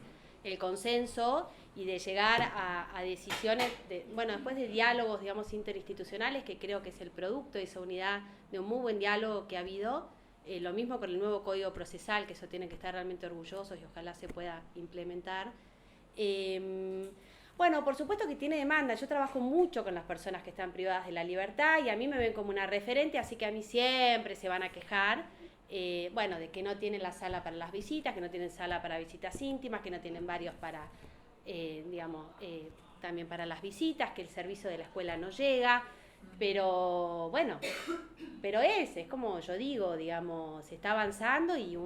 el consenso y de llegar a decisiones, después de diálogos, digamos, interinstitucionales, que creo que es el producto de esa unidad, de un muy buen diálogo que ha habido. Lo mismo con el nuevo Código Procesal, que eso tienen que estar realmente orgullosos y ojalá se pueda implementar. Bueno, por supuesto que tiene demanda. Yo trabajo mucho con las personas que están privadas de la libertad y a mí me ven como una referente, así que a mí siempre se van a quejar, de que no tienen la sala para las visitas, que no tienen sala para visitas íntimas, que no tienen varios para, también para las visitas, que el servicio de la escuela no llega, pero bueno, es como yo digo, digamos, se está avanzando y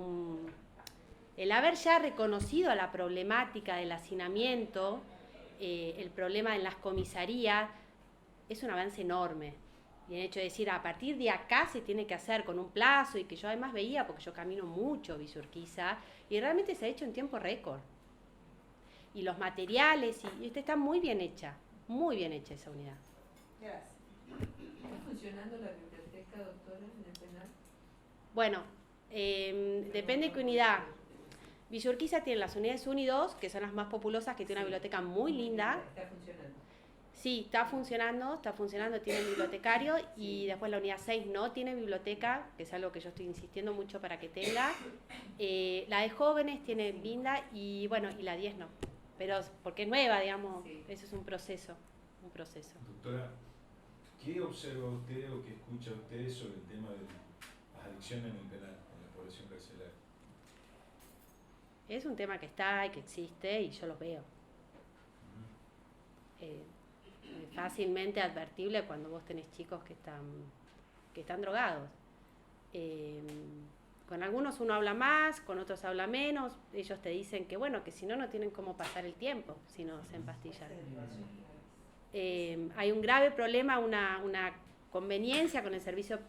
el haber ya reconocido la problemática del hacinamiento, el problema en las comisarías, es un avance enorme. Y el hecho de decir, a partir de acá se tiene que hacer con un plazo, y que yo además veía, porque yo camino mucho Villurquiza, y realmente se ha hecho en tiempo récord. Y los materiales, y está muy bien hecha esa unidad.
Gracias.
¿Está funcionando la biblioteca, doctora, en el penal?
Bueno, depende de qué unidad. Villurquiza tiene las unidades 1 y 2, que son las más populosas, que tiene una biblioteca muy linda.
¿Está funcionando?
Sí, está funcionando, tiene bibliotecario, y después la unidad 6 no tiene biblioteca, que es algo que yo estoy insistiendo mucho para que tenga. La de jóvenes tiene linda y la 10 no, pero porque es nueva, digamos, eso es un proceso.
Doctora, ¿qué observa usted o qué escucha usted sobre el tema de las adicciones en el penal, en la población carcelaria?
Es un tema que está y que existe y yo lo veo. Fácilmente advertible cuando vos tenés chicos que están drogados. Con algunos uno habla más, con otros habla menos. Ellos te dicen que que si no tienen cómo pasar el tiempo si no se empastillan. Hay un grave problema, una conveniencia con el servicio...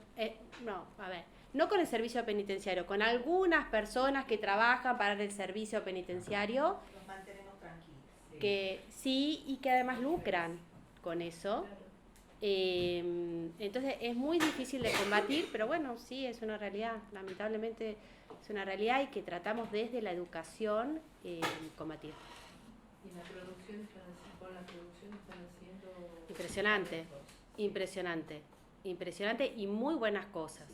no con el servicio penitenciario, con algunas personas que trabajan para el servicio penitenciario.
Los mantenemos tranquilos.
Que sí, y que además lucran con eso. Entonces es muy difícil de combatir, pero sí, es una realidad. Lamentablemente es una realidad y que tratamos desde la educación combatir.
¿Y la producción están haciendo?
Impresionante y muy buenas cosas.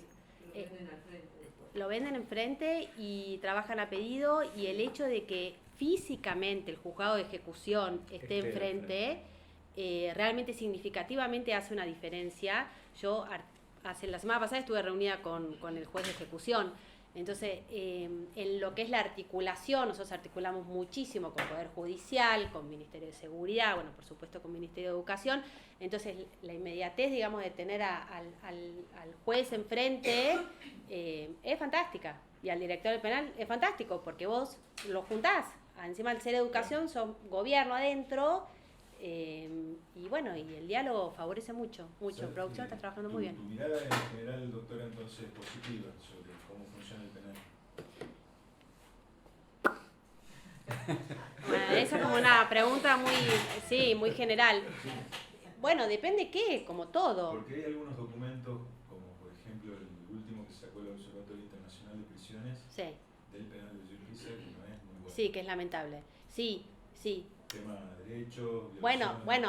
Lo venden enfrente y trabajan a pedido, y el hecho de que físicamente el juzgado de ejecución esté enfrente realmente significativamente hace una diferencia. Yo la semana pasada estuve reunida con el juez de ejecución. Entonces, en lo que es la articulación, nosotros articulamos muchísimo con Poder Judicial, con Ministerio de Seguridad, por supuesto con Ministerio de Educación. Entonces, la inmediatez, digamos, de tener al juez enfrente es fantástica. Y al director del penal es fantástico, porque vos lo juntás. Encima, al ser educación, son gobierno adentro. Y el diálogo favorece mucho. Producción está trabajando muy bien.
Tu mirada en general, doctora, entonces, es positiva sobre cómo funciona el penal.
Esa es como una pregunta muy general. Depende qué, como todo.
Porque hay algunos documentos, como por ejemplo el último que sacó el Observatorio Internacional de Prisiones, del penal de Villurquiza, que no es muy bueno.
Sí, que es lamentable. Sí.
Tema de derechos.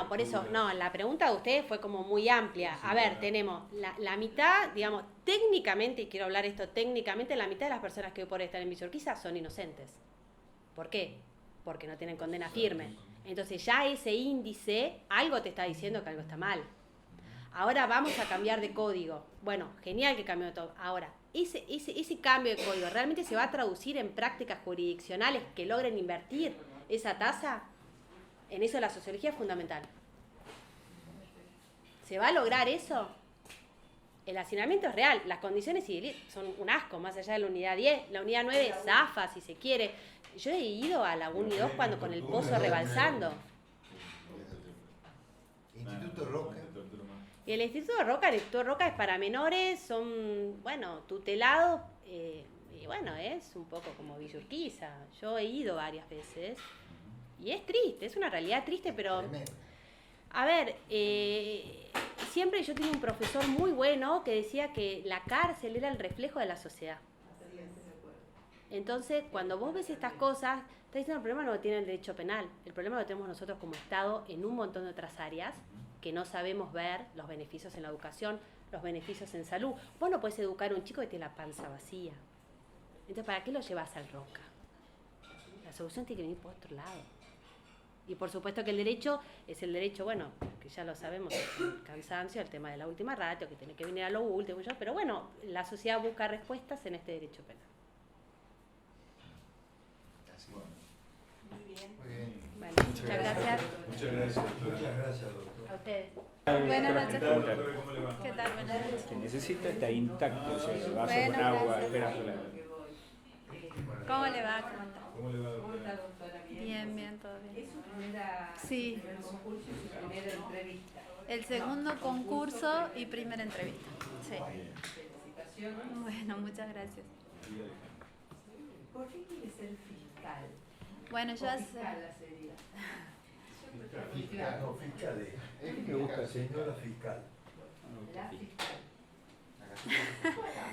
Por eso, la pregunta de ustedes fue como muy amplia. A ver, tenemos la mitad, digamos, técnicamente, y quiero hablar esto técnicamente, la mitad de las personas que hoy por hoy están en Villurquiza son inocentes. ¿Por qué? Porque no tienen condena firme. Entonces ya ese índice, algo te está diciendo que algo está mal. Ahora vamos a cambiar de código. Bueno, genial que cambió todo. Ahora, ese cambio de código, ¿realmente se va a traducir en prácticas jurisdiccionales que logren invertir esa tasa? En eso la sociología es fundamental. ¿Se va a lograr eso? El hacinamiento es real. Las condiciones civiles son un asco, más allá de la unidad 10. La unidad 9 zafa, si se quiere. Yo he ido a la 1 y 2 cuando con el pozo rebalsando.
Instituto Roca.
Y el Instituto Roca es para menores, son, bueno, tutelados, y bueno, es un poco como Villa Urquiza. Yo he ido varias veces y es triste, es una realidad triste, pero... A ver, siempre yo tenía un profesor muy bueno que decía que la cárcel era el reflejo de la sociedad. Entonces, cuando vos ves estas cosas, estás diciendo el problema no lo tiene el derecho penal, el problema lo tenemos nosotros como Estado en un montón de otras áreas, que no sabemos ver los beneficios en la educación, los beneficios en salud. Vos no podés educar a un chico que tiene la panza vacía. Entonces, ¿para qué lo llevas al Roca? La solución tiene que venir por otro lado. Y por supuesto que el derecho es el derecho, bueno, que ya lo sabemos, el cansancio, el tema de la última ratio, que tiene que venir a lo último, pero bueno, la sociedad busca respuestas en este derecho penal.
Muy bien.
Muy bien.
Bueno, muchas gracias.
Muchas gracias.
Muchas gracias, doctor.
A ustedes.
Buenas noches.
¿Cómo le va?
¿Qué tal? Buenas noches.
Que necesita está intacto, o sea, el vaso
Bueno,
con agua,
gracias.
esperando la...
¿Cómo le va? ¿Cómo está?
¿Cómo le va,
¿Cómo
doctora?
está, doctora?
Bien, bien, todo bien.
¿Es su primera,
Sí.
primer concurso y su primera entrevista?
El segundo concurso y primera entrevista. Sí.
Felicitaciones.
Bueno, muchas gracias.
¿Por qué quiere ser fiscal?
Bueno, yo
O
hace...
fiscala sería.
Fiscal, no, fiscal. Es que me gusta, señora fiscal.
La fiscal.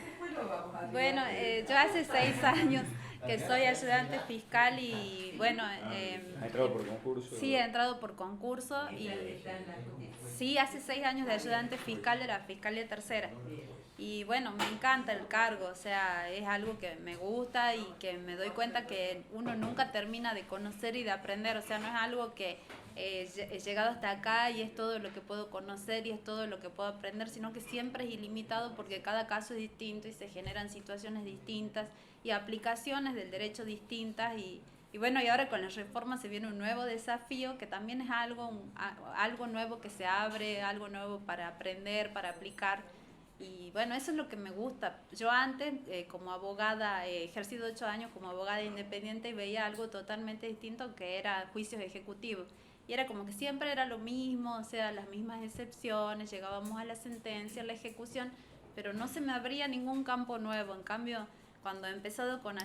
Después lo vamos a ver.
Bueno, yo hace 6 años que soy ayudante fiscal y bueno...
¿Ha entrado por concurso?
Sí, he entrado por concurso y... Sí, hace 6 años de ayudante fiscal de la Fiscalía Tercera. Y bueno, me encanta el cargo, o sea, es algo que me gusta y que me doy cuenta que uno nunca termina de conocer y de aprender, o sea, no es algo que he llegado hasta acá y es todo lo que puedo conocer y es todo lo que puedo aprender, sino que siempre es ilimitado porque cada caso es distinto y se generan situaciones distintas y aplicaciones del derecho distintas y bueno, y ahora con la reforma se viene un nuevo desafío que también es algo nuevo que se abre, algo nuevo para aprender, para aplicar. Y bueno, eso es lo que me gusta. Yo antes, como abogada, he ejercido 8 años como abogada independiente y veía algo totalmente distinto que era juicios ejecutivos. Y era como que siempre era lo mismo, o sea, las mismas excepciones, llegábamos a la sentencia, a la ejecución, pero no se me abría ningún campo nuevo. En cambio, cuando he empezado con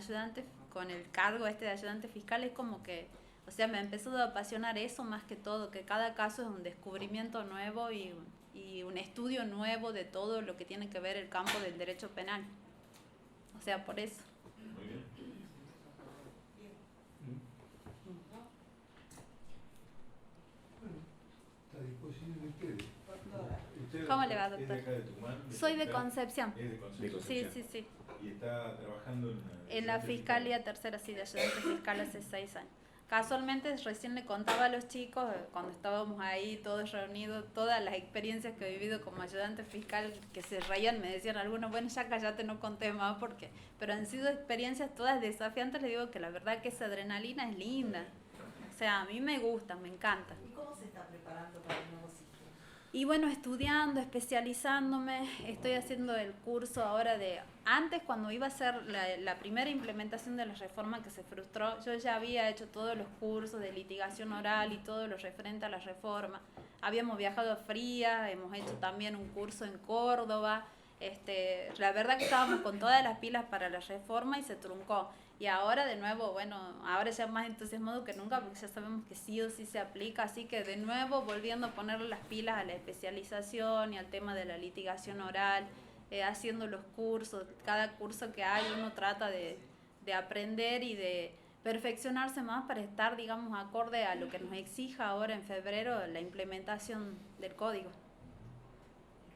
el cargo de ayudante fiscal, es como que, o sea, me ha empezado a apasionar eso más que todo, que cada caso es un descubrimiento nuevo y un estudio nuevo de todo lo que tiene que ver el campo del derecho penal. O sea, por eso.
Muy bien.
Está a disposición de ustedes.
¿Usted
¿Cómo le va,
es de
doctor?
acá de Tucumán?
Soy de
fiscal?
Concepción.
Es de Concepción.
Sí, sí, sí.
¿Y está trabajando
En la Fiscalía Tercera, sí, de ayudante fiscal hace 6 años. Casualmente recién le contaba a los chicos, cuando estábamos ahí todos reunidos, todas las experiencias que he vivido como ayudante fiscal, que se reían, me decían algunos, bueno, ya cállate, no conté más, porque pero han sido experiencias todas desafiantes. Les digo que la verdad que esa adrenalina es linda. O sea, a mí me gusta, me encanta.
¿Y cómo se está preparando para el nuevo ciclo?
Y bueno, estudiando, especializándome, estoy haciendo el curso ahora de... Antes, cuando iba a ser la primera implementación de la reforma que se frustró, yo ya había hecho todos los cursos de litigación oral y todo lo referente a la reforma. Habíamos viajado a Fría, hemos hecho también un curso en Córdoba. La verdad que estábamos con todas las pilas para la reforma y se truncó. Y ahora de nuevo, bueno, ahora ya más entusiasmado que nunca porque ya sabemos que sí o sí se aplica, así que de nuevo volviendo a ponerle las pilas a la especialización y al tema de la litigación oral, haciendo los cursos. Cada curso que hay uno trata de aprender y de perfeccionarse más para estar, digamos, acorde a lo que nos exija ahora en febrero la implementación del código.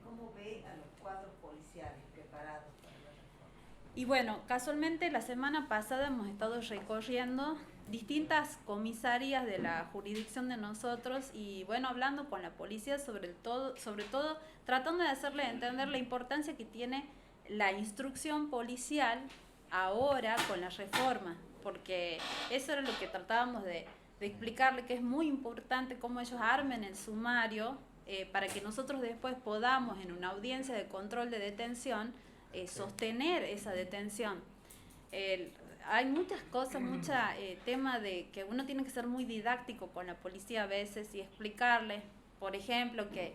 ¿Cómo ve a los cuadros policiales preparados para la reforma?
Y bueno, casualmente la semana pasada hemos estado recorriendo distintas comisarías de la jurisdicción de nosotros y bueno, hablando con la policía sobre todo tratando de hacerle entender la importancia que tiene la instrucción policial ahora con la reforma, porque eso era lo que tratábamos de explicarle, que es muy importante cómo ellos armen el sumario para que nosotros después podamos en una audiencia de control de detención sostener esa detención. Hay muchas cosas, tema de que uno tiene que ser muy didáctico con la policía a veces y explicarle, por ejemplo, que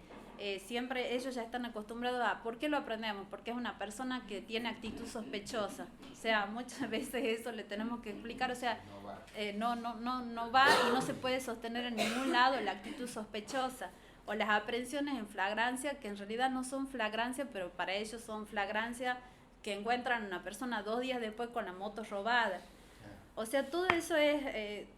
siempre ellos ya están acostumbrados a, ¿por qué lo aprendemos? Porque es una persona que tiene actitud sospechosa. O sea, muchas veces eso le tenemos que explicar, o sea, no va y no se puede sostener en ningún lado la actitud sospechosa. O las aprehensiones en flagrancia, que en realidad no son flagrancia, pero para ellos son flagrancia, que encuentran a una persona 2 días después con la moto robada. O sea, todo eso es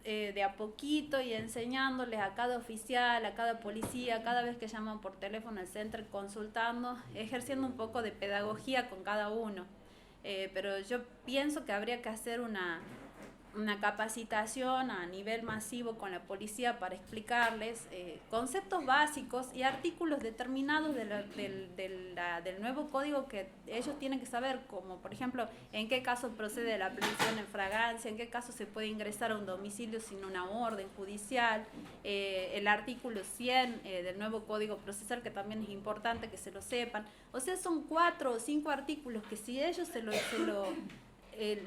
de a poquito y enseñándoles a cada oficial, a cada policía, cada vez que llaman por teléfono al centro consultando, ejerciendo un poco de pedagogía con cada uno. Pero yo pienso que habría que hacer una capacitación a nivel masivo con la policía para explicarles conceptos básicos y artículos determinados del nuevo código que ellos tienen que saber, como por ejemplo en qué caso procede la aprehensión en flagrancia, en qué caso se puede ingresar a un domicilio sin una orden judicial, el artículo 100 del nuevo código procesal, que también es importante que se lo sepan. O sea, son 4 o 5 artículos que si ellos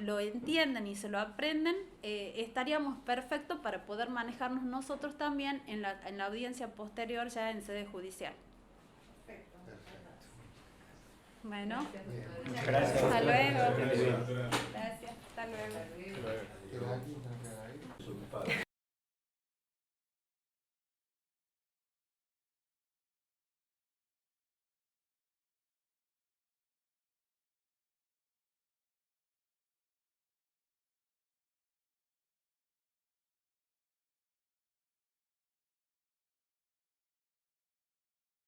lo entienden y se lo aprenden, estaríamos perfectos para poder manejarnos nosotros también en la audiencia posterior ya en sede judicial.
Perfecto.
Bueno,
gracias.
hasta luego.
Gracias.
Gracias, hasta luego.